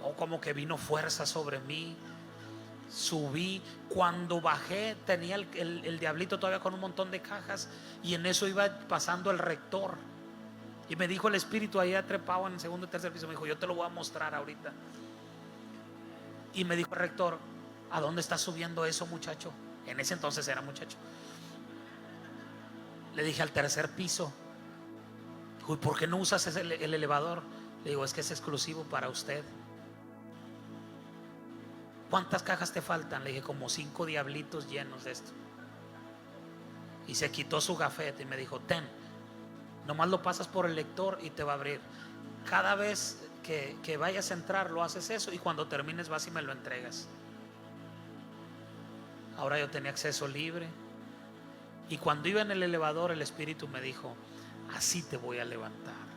O como que vino fuerza sobre mí. Subí, cuando bajé tenía el diablito todavía con un montón de cajas, y en eso iba pasando el rector, y me dijo el Espíritu, ahí trepado en el segundo y tercer piso, me dijo: yo te lo voy a mostrar ahorita. Y me dijo el rector: ¿a dónde está subiendo eso, muchacho? En ese entonces era muchacho. Le dije: al tercer piso. Dijo: ¿y por qué no usas el elevador? Le digo: es que es exclusivo para usted. ¿Cuántas cajas te faltan? Le dije: como 5 diablitos llenos de esto. Y se quitó su gafete y me dijo: ten, nomás lo pasas por el lector y te va a abrir. Cada vez que vayas a entrar lo haces eso, y cuando termines vas y me lo entregas. Ahora yo tenía acceso libre, y cuando iba en el elevador, el Espíritu me dijo: así te voy a levantar.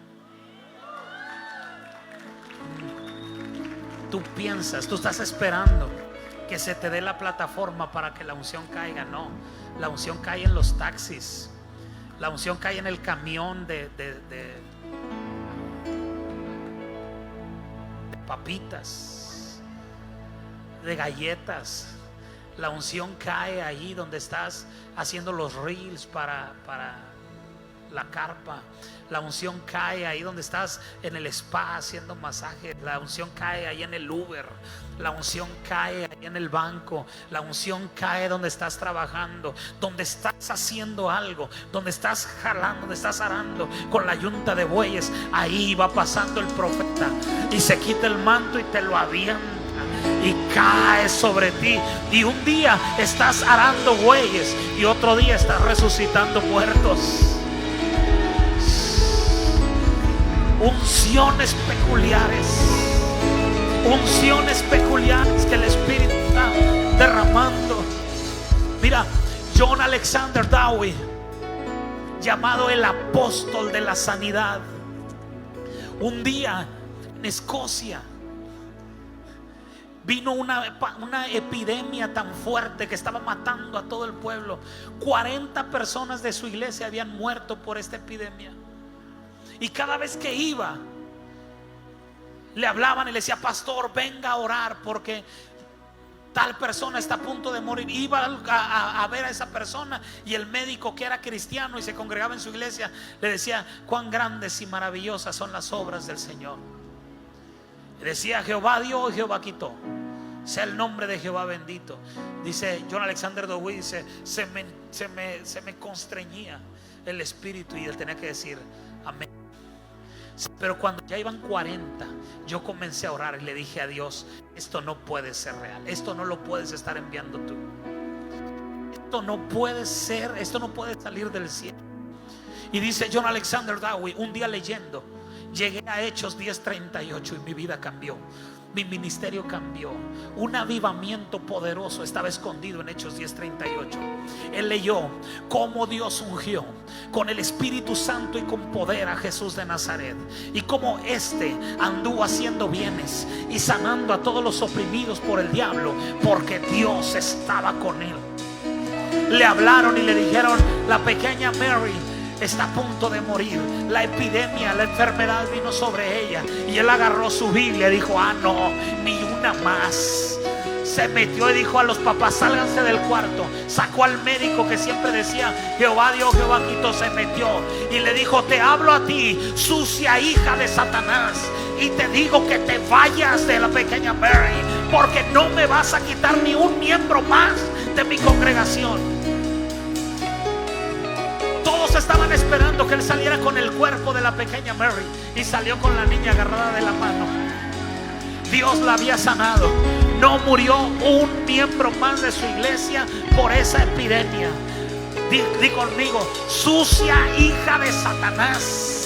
tú piensas, tú estás esperando que se te dé la plataforma para que la unción caiga. No, la unción cae en los taxis, la unción cae en el camión de papitas, de galletas. La unción cae ahí donde estás haciendo los reels para la carpa. La unción cae ahí donde estás en el spa haciendo masaje. La unción cae ahí en el Uber. La unción cae ahí en el banco. La unción cae donde estás trabajando, donde estás haciendo algo, donde estás jalando, donde estás arando con la yunta de bueyes. Ahí va pasando el profeta y se quita el manto y te lo avienta y cae sobre ti. Y un día estás arando bueyes y otro día estás resucitando muertos. Unciones peculiares, unciones peculiares que el Espíritu está derramando. Mira, John Alexander Dowie, llamado el apóstol de la sanidad, un día en Escocia vino una epidemia tan fuerte que estaba matando a todo el pueblo. 40 personas de su iglesia habían muerto por esta epidemia. Y cada vez que iba, le hablaban y le decía: pastor, venga a orar porque tal persona está a punto de morir. Iba a ver a esa persona y el médico, que era cristiano y se congregaba en su iglesia, le decía: cuán grandes y maravillosas son las obras del Señor. Y decía: Jehová dio y Jehová quitó, sea el nombre de Jehová bendito. Dice John Alexander Dowie, dice: se me constreñía el espíritu y él tenía que decir amén. Pero cuando ya iban 40, yo comencé a orar y le dije a Dios: esto no puede ser real, esto no lo puedes estar enviando tú, esto no puede ser, esto no puede salir del cielo. Y dice John Alexander Dowie: un día leyendo, llegué a Hechos 10:38 y mi vida cambió. Mi ministerio cambió. Un avivamiento poderoso estaba escondido en Hechos 10:38. Él leyó cómo Dios ungió con el Espíritu Santo y con poder a Jesús de Nazaret, y cómo éste anduvo haciendo bienes y sanando a todos los oprimidos por el diablo, porque Dios estaba con él. Le hablaron y le dijeron: la pequeña Mary está a punto de morir. La epidemia, la enfermedad vino sobre ella. Y él agarró su Biblia y dijo: ah, no, ni una más. Se metió y dijo a los papás: sálganse del cuarto. Sacó al médico que siempre decía: Jehová dio, Jehová quitó. Se metió y le dijo: te hablo a ti, sucia hija de Satanás, y te digo que te vayas de la pequeña Mary, porque no me vas a quitar ni un miembro más de mi congregación. Todos estaban esperando que él saliera con el cuerpo de la pequeña Mary, y salió con la niña agarrada de la mano. Dios la había sanado. No murió un miembro más de su iglesia por esa epidemia. Di conmigo: sucia hija de Satanás.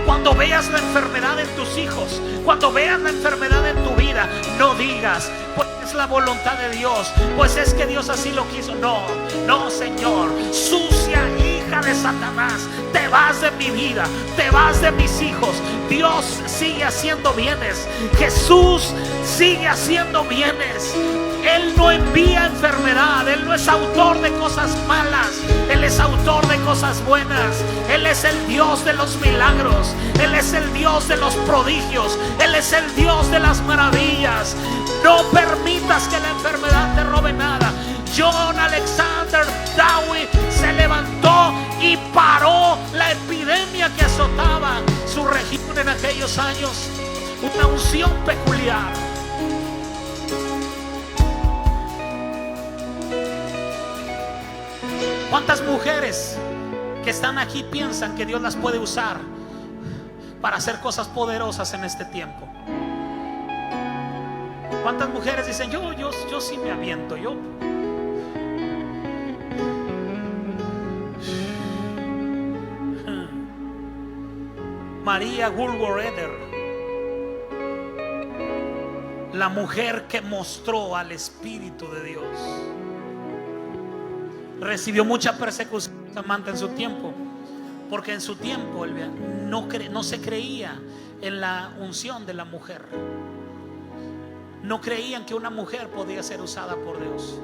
Cuando veas la enfermedad en tus hijos, cuando veas la enfermedad en tu vida, no digas: pues es la voluntad de Dios, pues es que Dios así lo quiso. No, no, Señor. Sucia hija de Satanás, te vas de mi vida, te vas de mis hijos. Dios sigue haciendo bienes. Jesús sigue haciendo bienes. Él no envía enfermedad. Él no es autor de cosas malas. Él es autor de cosas buenas. Él es el Dios de los milagros. Él es el Dios de los prodigios. Él es el Dios de las maravillas. No permitas que la enfermedad te robe nada. John Alexander Dowie se levantó y paró la epidemia que azotaba su región en aquellos años. Una unción peculiar. ¿Cuántas mujeres que están aquí piensan que Dios las puede usar para hacer cosas poderosas en este tiempo? ¿Cuántas mujeres dicen: yo sí me aviento, yo? María Woolworth-Eder, la mujer que mostró al Espíritu de Dios, recibió mucha persecución en su tiempo, porque en su tiempo no se creía en la unción de la mujer. No creían que una mujer podía ser usada por Dios.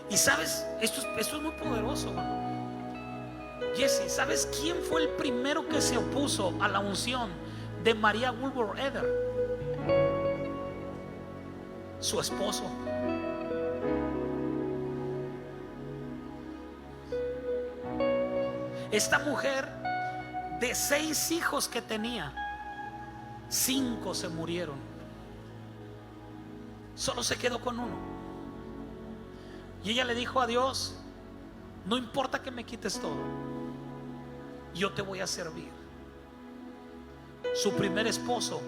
Y sabes, esto es muy poderoso, Jesse, ¿sabes quién fue el primero que se opuso a la unción de María Woodworth-Etter? Su esposo. Esta mujer, de 6 hijos que tenía, 5 se murieron. Solo se quedó con uno. Y ella le dijo a Dios: no importa que me quites todo, yo te voy a servir. Su primer esposo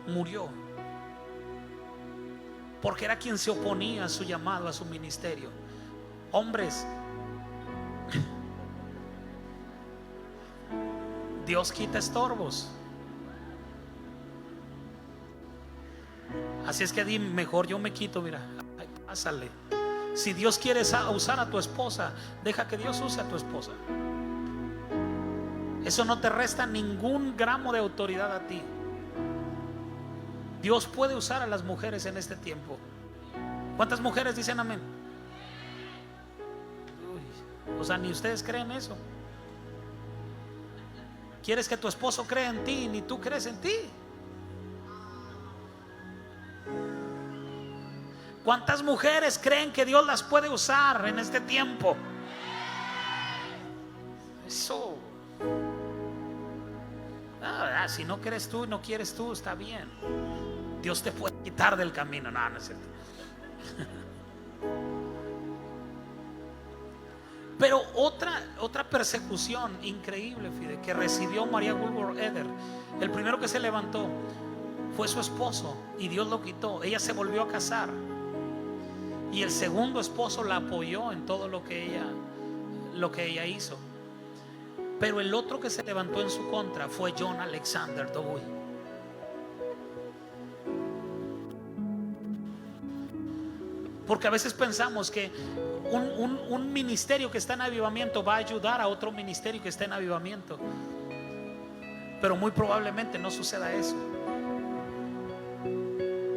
murió porque era quien se oponía a su llamado, a su ministerio. Hombres, Dios quita estorbos. Así es que di, mejor yo me quito, mira, ay, pásale. Si Dios quiere usar a tu esposa, deja que Dios use a tu esposa. Eso no te resta ningún gramo de autoridad a ti. Dios puede usar a las mujeres en este tiempo. ¿Cuántas mujeres dicen amén? Uy, o sea, ni ustedes creen eso. ¿Quieres que tu esposo crea en ti? Ni tú crees en ti. ¿Cuántas mujeres creen que Dios las puede usar en este tiempo? Eso. Si no crees tú y no quieres tú, está bien. Dios te puede quitar del camino. No, no es cierto. Pero otra persecución increíble, Fide, que recibió María Woodworth-Etter. El primero que se levantó fue su esposo y Dios lo quitó. Ella se volvió a casar y el segundo esposo la apoyó en todo lo que ella hizo. Pero el otro que se levantó en su contra fue John Alexander Dowie. Porque a veces pensamos que un ministerio que está en avivamiento va a ayudar a otro ministerio que está en avivamiento, pero muy probablemente no suceda eso.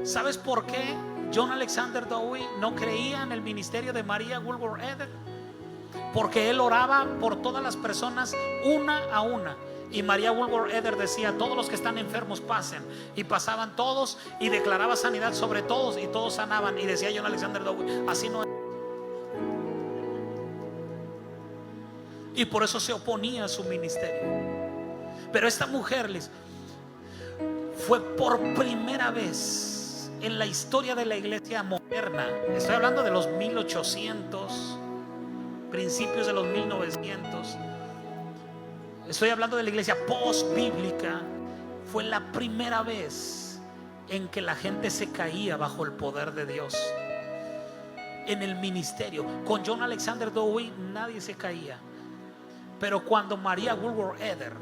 ¿Sabes por qué John Alexander Dowie no creía en el ministerio de María Woodworth-Etter? Porque él oraba por todas las personas una a una. Y María Woodworth-Etter decía: todos los que están enfermos pasen. Y pasaban todos y declaraba sanidad sobre todos y todos sanaban. Y decía John Alexander Dowie: así no es. Y por eso se oponía a su ministerio. Pero esta mujer, Liz, fue por primera vez en la historia de la iglesia moderna. Estoy hablando de los 1800, principios de los 1900. Estoy hablando de la iglesia post-bíblica. Fue la primera vez en que la gente se caía bajo el poder de Dios en el ministerio. Con John Alexander Dowie nadie se caía, pero cuando María Woodworth-Etter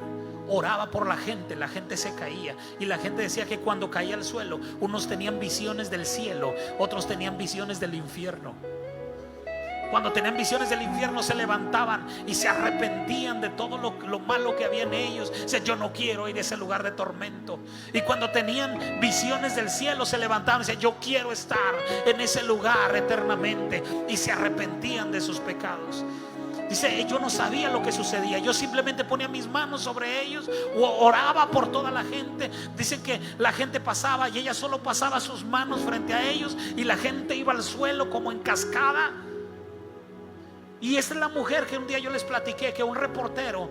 oraba por la gente se caía. Y la gente decía que cuando caía al suelo, unos tenían visiones del cielo, otros tenían visiones del infierno. Cuando tenían visiones del infierno, se levantaban y se arrepentían de todo lo malo que había en ellos. Decían: yo no quiero ir a ese lugar de tormento. Y cuando tenían visiones del cielo, se levantaban y decían: yo quiero estar en ese lugar eternamente. Y se arrepentían de sus pecados. Dice: yo no sabía lo que sucedía, yo simplemente ponía mis manos sobre ellos o oraba por toda la gente. Dicen que la gente pasaba y ella solo pasaba sus manos frente a ellos y la gente iba al suelo como en cascada. Y esta es la mujer que un día yo les platiqué que un reportero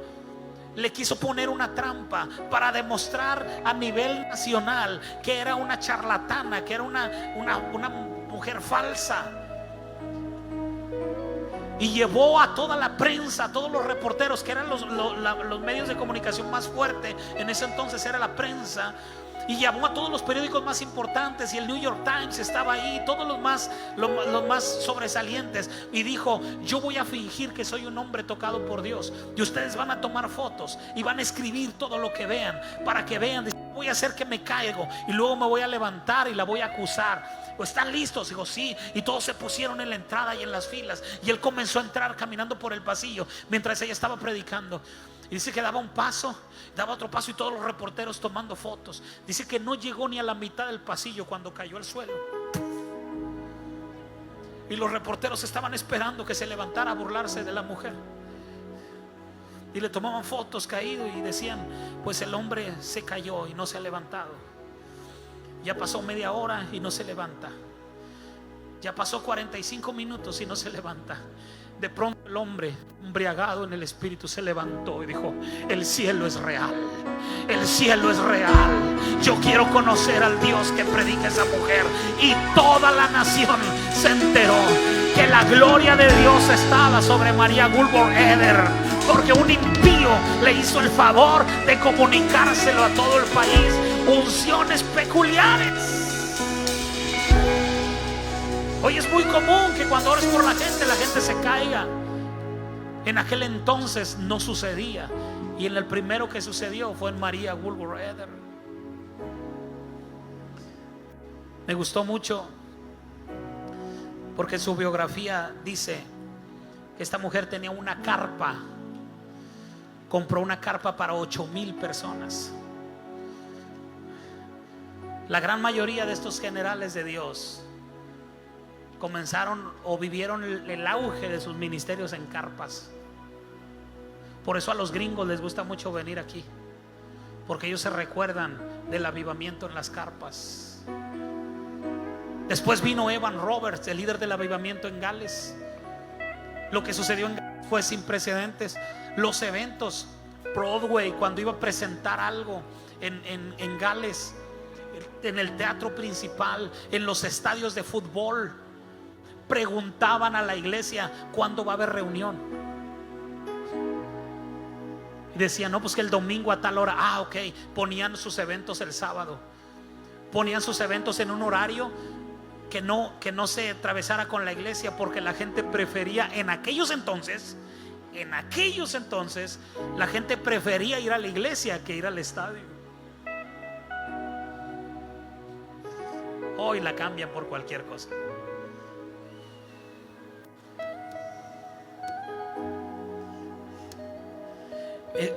le quiso poner una trampa para demostrar a nivel nacional que era una charlatana, que era una mujer falsa. Y llevó a toda la prensa, a todos los reporteros, que eran los medios de comunicación más fuertes en ese entonces, era la prensa. Y llamó a todos los periódicos más importantes, y el New York Times estaba ahí, todos los más sobresalientes. Y dijo: yo voy a fingir que soy un hombre tocado por Dios, y ustedes van a tomar fotos y van a escribir todo lo que vean, para que vean. Voy a hacer que me caigo y luego me voy a levantar y la voy a acusar. ¿Están listos? Digo: sí. Y todos se pusieron en la entrada y en las filas, y él comenzó a entrar caminando por el pasillo mientras ella estaba predicando. Y dice que daba un paso, daba otro paso y todos los reporteros tomando fotos. Dice que no llegó ni a la mitad del pasillo cuando cayó al suelo. Y los reporteros estaban esperando que se levantara a burlarse de la mujer. Y le tomaban fotos caído y decían: pues el hombre se cayó y no se ha levantado. Ya pasó media hora y no se levanta. Ya pasó 45 minutos y no se levanta. De pronto el hombre, embriagado en el espíritu, se levantó y dijo: el cielo es real, el cielo es real. Yo quiero conocer al Dios que predica esa mujer. Y toda la nación se enteró que la gloria de Dios estaba sobre María Goulbourg Eder, porque un impío le hizo el favor de comunicárselo a todo el país. Unciones peculiares. Hoy es muy común que cuando ores por la gente se caiga. En aquel entonces no sucedía. Y en el primero que sucedió fue en María Goulbourg Eder. Me gustó mucho porque su biografía dice que esta mujer tenía una carpa. Compró una carpa para 8,000 personas. La gran mayoría de estos generales de Dios comenzaron o vivieron el auge de sus ministerios en carpas. Por eso a los gringos les gusta mucho venir aquí, porque ellos se recuerdan del avivamiento en las carpas. Después vino Evan Roberts, el líder del avivamiento en Gales. Lo que sucedió en Gales fue sin precedentes. Los eventos, Broadway, cuando iba a presentar algo en Gales, en el teatro principal, en los estadios de fútbol, preguntaban a la iglesia: ¿cuándo va a haber reunión? Y decían: no, pues que el domingo a tal hora. Ah, ok. Ponían sus eventos el sábado. Ponían sus eventos en un horario que no se atravesara con la iglesia, porque la gente prefería en aquellos entonces, la gente prefería ir a la iglesia que ir al estadio. Hoy la cambian por cualquier cosa.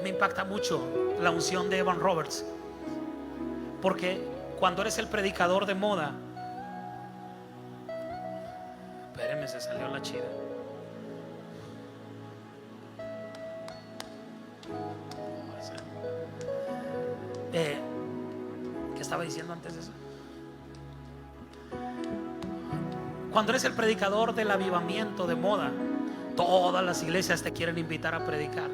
Me impacta mucho la unción de Evan Roberts, porque cuando eres el predicador de moda, espérenme, se salió la chida. ¿Qué estaba diciendo antes de eso? Cuando eres el predicador del avivamiento de moda, todas las iglesias te quieren invitar a predicar.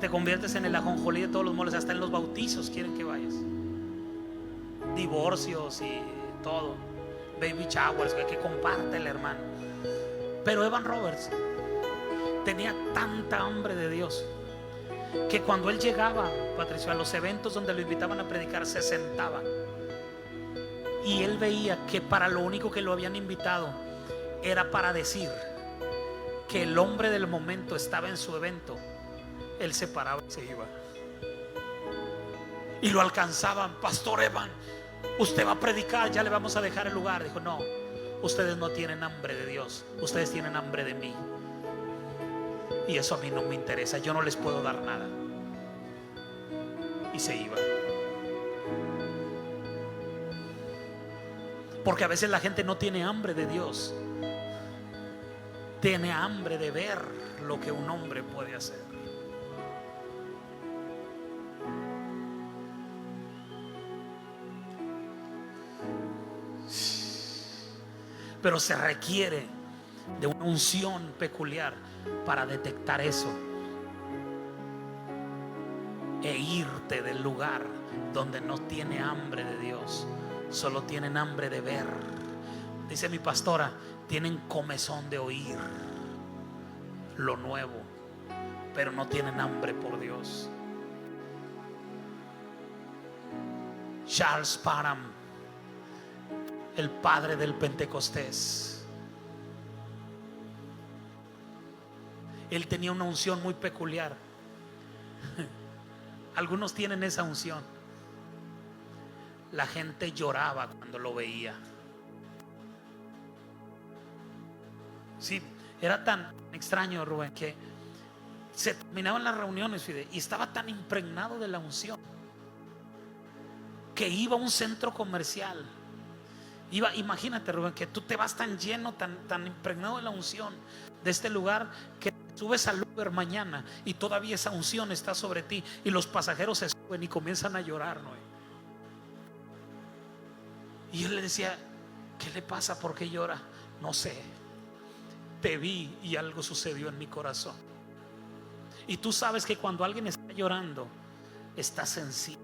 Te conviertes en el ajonjolí de todos los moles. Hasta en los bautizos quieren que vayas. Divorcios y todo, baby showers, que comparte el hermano. Pero Evan Roberts tenía tanta hambre de Dios que cuando él llegaba, Patricio, a los eventos donde lo invitaban a predicar, se sentaba. Y él veía que para lo único que lo habían invitado era para decir que el hombre del momento estaba en su evento. Él se paraba y se iba. Y lo alcanzaban: Pastor Evan, usted va a predicar, ya le vamos a dejar el lugar. Dijo: no, ustedes no tienen hambre de Dios, ustedes tienen hambre de mí. Y eso a mí no me interesa, yo no les puedo dar nada. Y se iba. Porque a veces la gente no tiene hambre de Dios, tiene hambre de ver lo que un hombre puede hacer. Pero se requiere de una unción peculiar para detectar eso e irte del lugar donde no tiene hambre de Dios, solo tienen hambre de ver. Dice mi pastora: tienen comezón de oír lo nuevo, pero no tienen hambre por Dios. Charles Parham, el padre del Pentecostés, él tenía una unción muy peculiar. Algunos tienen esa unción. La gente lloraba cuando lo veía. Sí, era tan extraño, Rubén, que se terminaban las reuniones, Fide, y estaba tan impregnado de la unción que iba a un centro comercial. Imagínate, Rubén, que tú te vas tan lleno, tan impregnado de la unción de este lugar, que subes al Uber mañana y todavía esa unción está sobre ti, y los pasajeros se suben y comienzan a llorar, ¿no? Y él le decía: ¿qué le pasa? ¿Por qué llora? No sé, te vi y algo sucedió en mi corazón. Y tú sabes que cuando alguien está llorando, está sensible.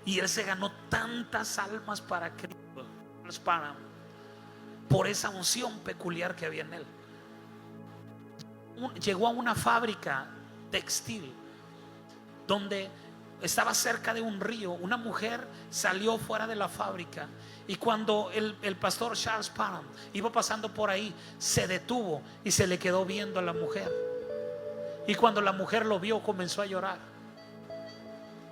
Y él se ganó tantas almas para Cristo, por esa unción peculiar que había en él. Llegó a una fábrica textil donde estaba cerca de un río. Una mujer salió fuera de la fábrica, y cuando el pastor Charles Parham iba pasando por ahí, se detuvo y se le quedó viendo a la mujer. Y cuando la mujer lo vio, comenzó a llorar.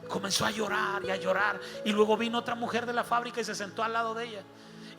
Comenzó a llorar y a llorar. Y luego vino otra mujer de la fábrica y se sentó al lado de ella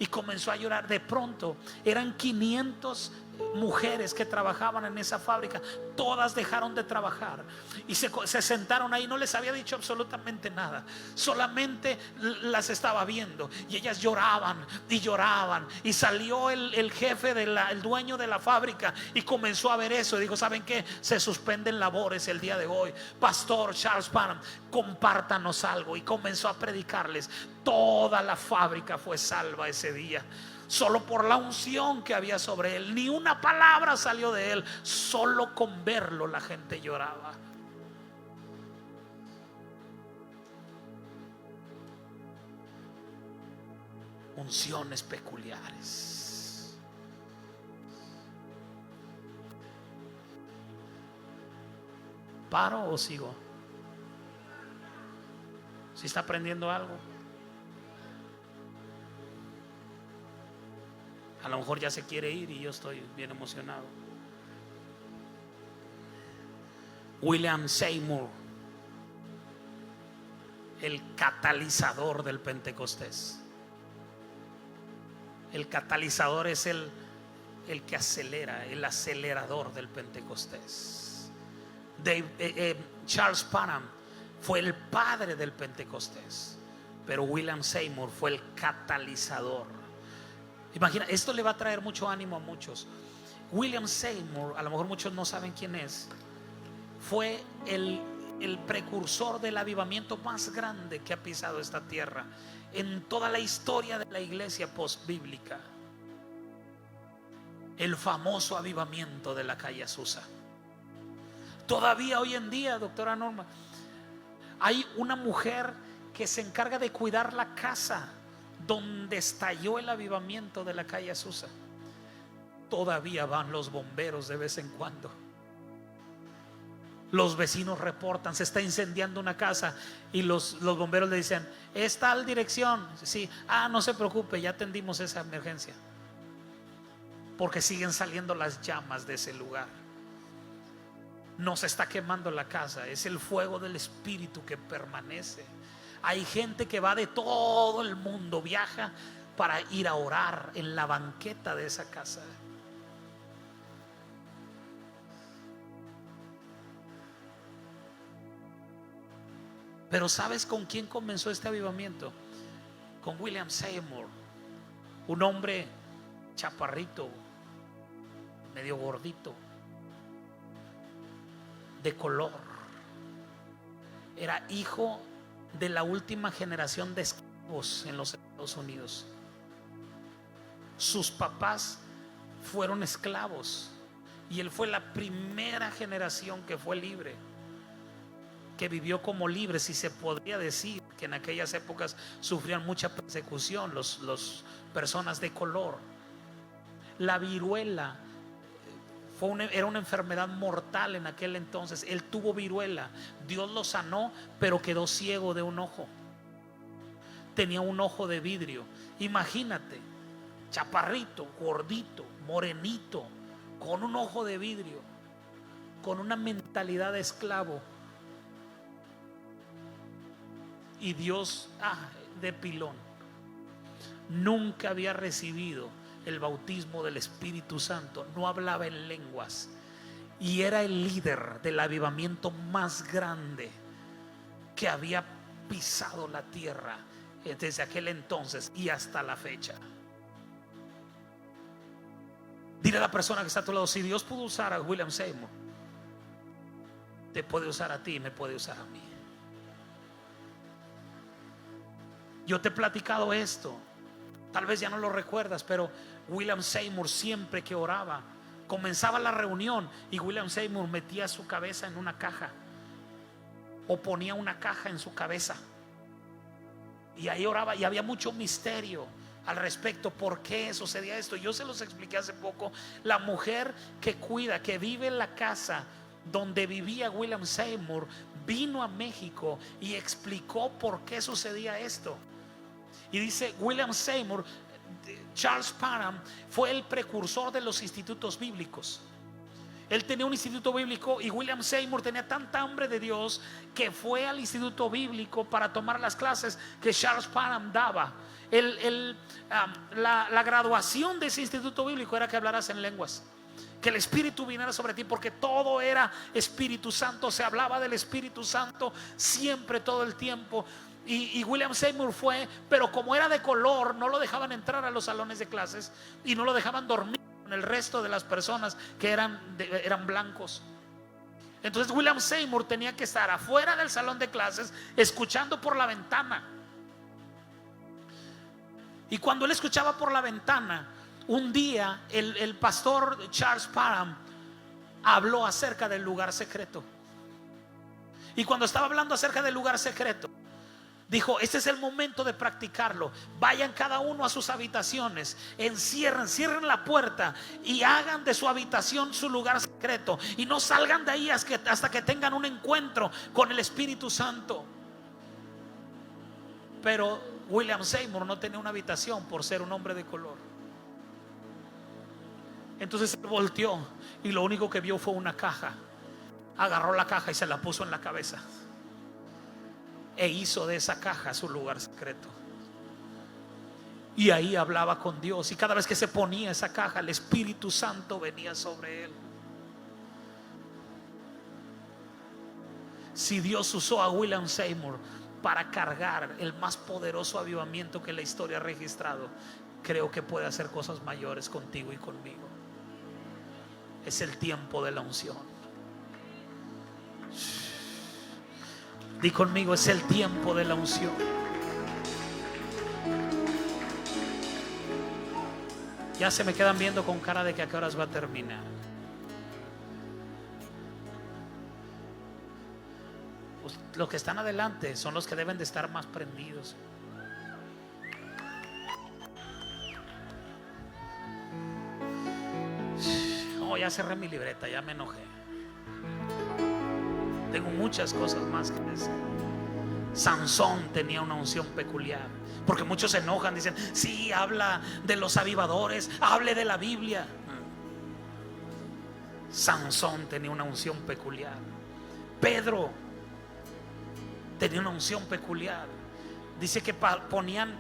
y comenzó a llorar. De pronto eran 500 mujeres que trabajaban en esa fábrica. Todas dejaron de trabajar y se sentaron ahí. No les había dicho absolutamente nada, solamente las estaba viendo, y ellas lloraban y lloraban. Y salió el jefe el dueño de la fábrica, y comenzó a ver eso y dijo: ¿saben qué? Se suspenden labores el día de hoy. Pastor Charles Parham, compártanos algo. Y comenzó a predicarles. Toda la fábrica fue salva ese día, solo por la unción que había sobre él. Ni una palabra salió de él, solo con verlo la gente lloraba. Unciones peculiares. ¿Paro o sigo? ¿Si está aprendiendo algo? A lo mejor ya se quiere ir y yo estoy bien emocionado. William Seymour, el catalizador del Pentecostés. El catalizador es el que acelera, el acelerador del Pentecostés. Charles Parham fue el padre del Pentecostés, pero William Seymour fue el catalizador. Imagina, esto le va a traer mucho ánimo a muchos. William Seymour, a lo mejor muchos no saben quién es, fue el precursor del avivamiento más grande que ha pisado esta tierra en toda la historia de la iglesia postbíblica. El famoso avivamiento de la calle Azusa. Todavía hoy en día, doctora Norma, hay una mujer que se encarga de cuidar la casa donde estalló el avivamiento de la calle Azusa. Todavía van los bomberos de vez en cuando. Los vecinos reportan: se está incendiando una casa, y los bomberos le dicen: ¿es tal dirección? Sí. No se preocupe, ya atendimos esa emergencia. Porque siguen saliendo las llamas de ese lugar. No se está quemando la casa, es el fuego del Espíritu que permanece. Hay gente que va de todo el mundo, viaja para ir a orar en la banqueta de esa casa. Pero ¿sabes con quién comenzó este avivamiento? Con William Seymour, un hombre chaparrito, medio gordito, de color. Era hijo de la última generación de esclavos en los Estados Unidos. Sus papás fueron esclavos y él fue la primera generación que fue libre, que vivió como libre. Si se podría decir que en aquellas épocas sufrían mucha persecución los personas de color. La viruela era una enfermedad mortal en aquel entonces. Él tuvo viruela, Dios lo sanó, pero quedó ciego de un ojo. Tenía un ojo de vidrio. Imagínate, chaparrito, gordito, morenito, con un ojo de vidrio, con una mentalidad de esclavo. Y Dios, de pilón. Nunca había recibido el bautismo del Espíritu Santo, no hablaba en lenguas. y era el líder del avivamiento más grande que había pisado la tierra desde aquel entonces y hasta la fecha. Dile a la persona que está a tu lado: si Dios pudo usar a William Seymour, te puede usar a ti y me puede usar a mí. Yo te he platicado esto, tal vez ya no lo recuerdas, pero William Seymour, siempre que oraba, comenzaba la reunión y William Seymour metía su cabeza en una caja o ponía una caja en su cabeza y ahí oraba, y había mucho misterio al respecto. ¿Por qué sucedía esto? Yo se los expliqué hace poco. La mujer que cuida, que vive en la casa donde vivía William Seymour, vino a México y explicó por qué sucedía esto. Y dice William Seymour, Charles Parham fue el precursor de los institutos bíblicos. Él tenía un instituto bíblico y William Seymour tenía tanta hambre de Dios que fue al instituto bíblico para tomar las clases que Charles Parham daba. La graduación de ese instituto bíblico era que hablaras en lenguas, que el Espíritu viniera sobre ti, porque todo era Espíritu Santo. Se hablaba del Espíritu Santo siempre, todo el tiempo. Y William Seymour fue, pero como era de color, no lo dejaban entrar a los salones de clases y no lo dejaban dormir con el resto de las personas que eran blancos. Entonces William Seymour tenía que estar afuera del salón de clases, escuchando por la ventana. Y cuando él escuchaba por la ventana, un día el pastor Charles Parham habló acerca del lugar secreto. Y cuando estaba hablando acerca del lugar secreto, dijo: este es el momento de practicarlo. Vayan cada uno a sus habitaciones, cierren la puerta y hagan de su habitación su lugar secreto, y no salgan de ahí hasta que tengan un encuentro con el Espíritu Santo. Pero William Seymour no tenía una habitación por ser un hombre de color. Entonces él volteó y lo único que vio fue una caja. Agarró la caja y se la puso en la cabeza e hizo de esa caja su lugar secreto. Y ahí hablaba con Dios, y cada vez que se ponía esa caja, el Espíritu Santo venía sobre él. Si Dios usó a William Seymour para cargar el más poderoso avivamiento que la historia ha registrado, creo que puede hacer cosas mayores contigo y conmigo. Es el tiempo de la unción. Di conmigo: es el tiempo de la unción. Ya se me quedan viendo con cara de que a qué horas va a terminar. Los que están adelante son los que deben de estar más prendidos. Oh, ya cerré mi libreta, ya me enojé. Tengo muchas cosas más que decir. Sansón tenía una unción peculiar, porque muchos se enojan, dicen: sí, habla de los avivadores, hable de la Biblia. Sansón tenía una unción peculiar. Pedro tenía una unción peculiar. Dice que ponían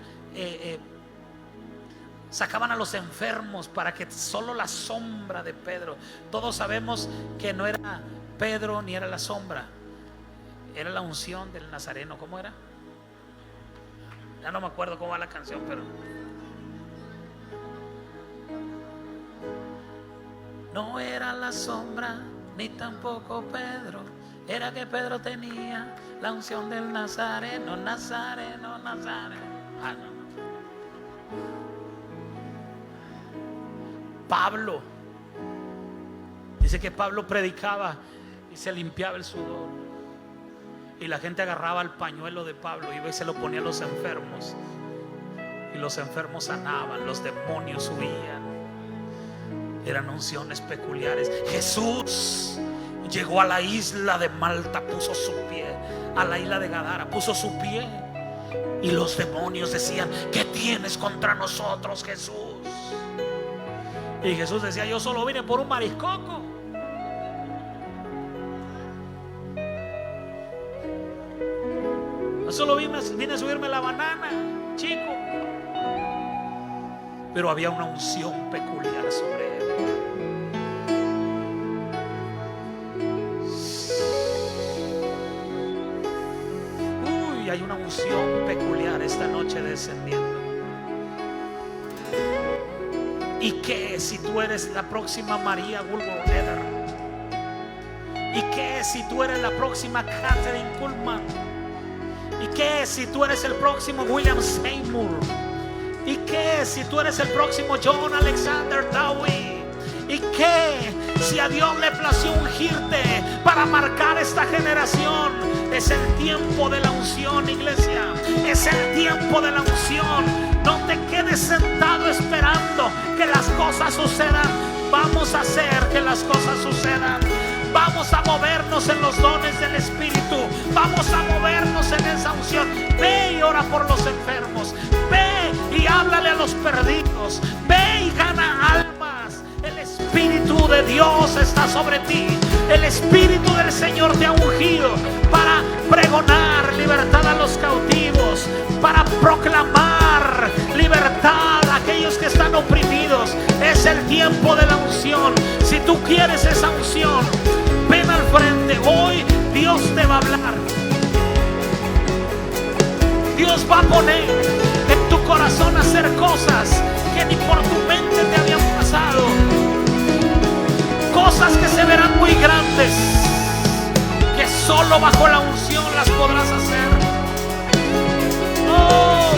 sacaban a los enfermos para que solo la sombra de Pedro. Todos sabemos que no era Pedro ni era la sombra, era la unción del Nazareno. ¿Cómo era? Ya no me acuerdo cómo va la canción, pero no era la sombra ni tampoco Pedro, era que Pedro tenía la unción del Nazareno. Nazareno, Nazareno. No. Pablo, dice que Pablo predicaba y se limpiaba el sudor, y la gente agarraba el pañuelo de Pablo y se lo ponía a los enfermos, y los enfermos sanaban, los demonios huían. Eran unciones peculiares. Jesús llegó a la isla de Malta, puso su pie, a la isla de Gadara, puso su pie, y los demonios decían: ¿qué tienes contra nosotros, Jesús? Y Jesús decía: yo solo vine por un mariscoco. Yo solo vine a subirme la banana, chico. Pero había una unción peculiar sobre él. hay una unción peculiar esta noche descendiendo. ¿Y qué si tú eres la próxima María Woolworth-Eder? ¿Y qué si tú eres la próxima Catherine Kuhlman? ¿Y qué si tú eres el próximo William Seymour? ¿Y qué si tú eres el próximo John Alexander Dowie? ¿Y qué si a Dios le plació ungirte para marcar esta generación? Es el tiempo de la unción, iglesia. Es el tiempo de la unción. No te quedes sentado esperando que las cosas sucedan. Vamos a hacer que las cosas sucedan. Vamos a movernos en los dones del Espíritu. Vamos a movernos en esa unción. Ve y ora por los enfermos. Ve y háblale a los perdidos. Ve y gana almas. El Espíritu de Dios está sobre ti. El Espíritu del Señor te ha ungido para pregonar libertad a los cautivos, para proclamar libertad a aquellos que están oprimidos. Es el tiempo de la unción. Si tú quieres esa unción, ven al frente. Hoy Dios te va a hablar. Dios va a poner en tu corazón hacer cosas que ni por tu mente te habían pasado. Cosas que se verán muy grandes, que solo bajo la unción las podrás hacer. Oh,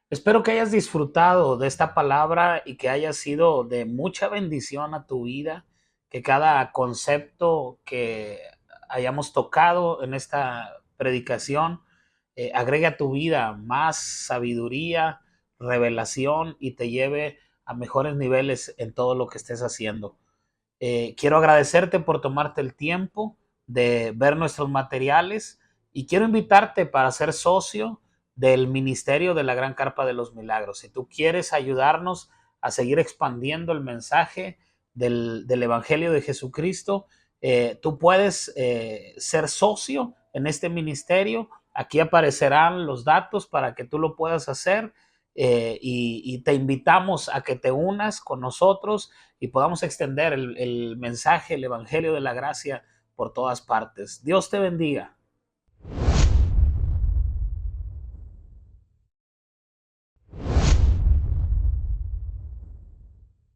espero que hayas disfrutado de esta palabra y que haya sido de mucha bendición a tu vida, que cada concepto que hayamos tocado en esta predicación agregue a tu vida más sabiduría, revelación y te lleve a mejores niveles en todo lo que estés haciendo. Quiero agradecerte por tomarte el tiempo de ver nuestros materiales y quiero invitarte para ser socio del Ministerio de la Gran Carpa de los Milagros. Si tú quieres ayudarnos a seguir expandiendo el mensaje del Evangelio de Jesucristo, tú puedes ser socio en este ministerio. Aquí aparecerán los datos para que tú lo puedas hacer y te invitamos a que te unas con nosotros y podamos extender el mensaje, el Evangelio de la Gracia por todas partes. Dios te bendiga.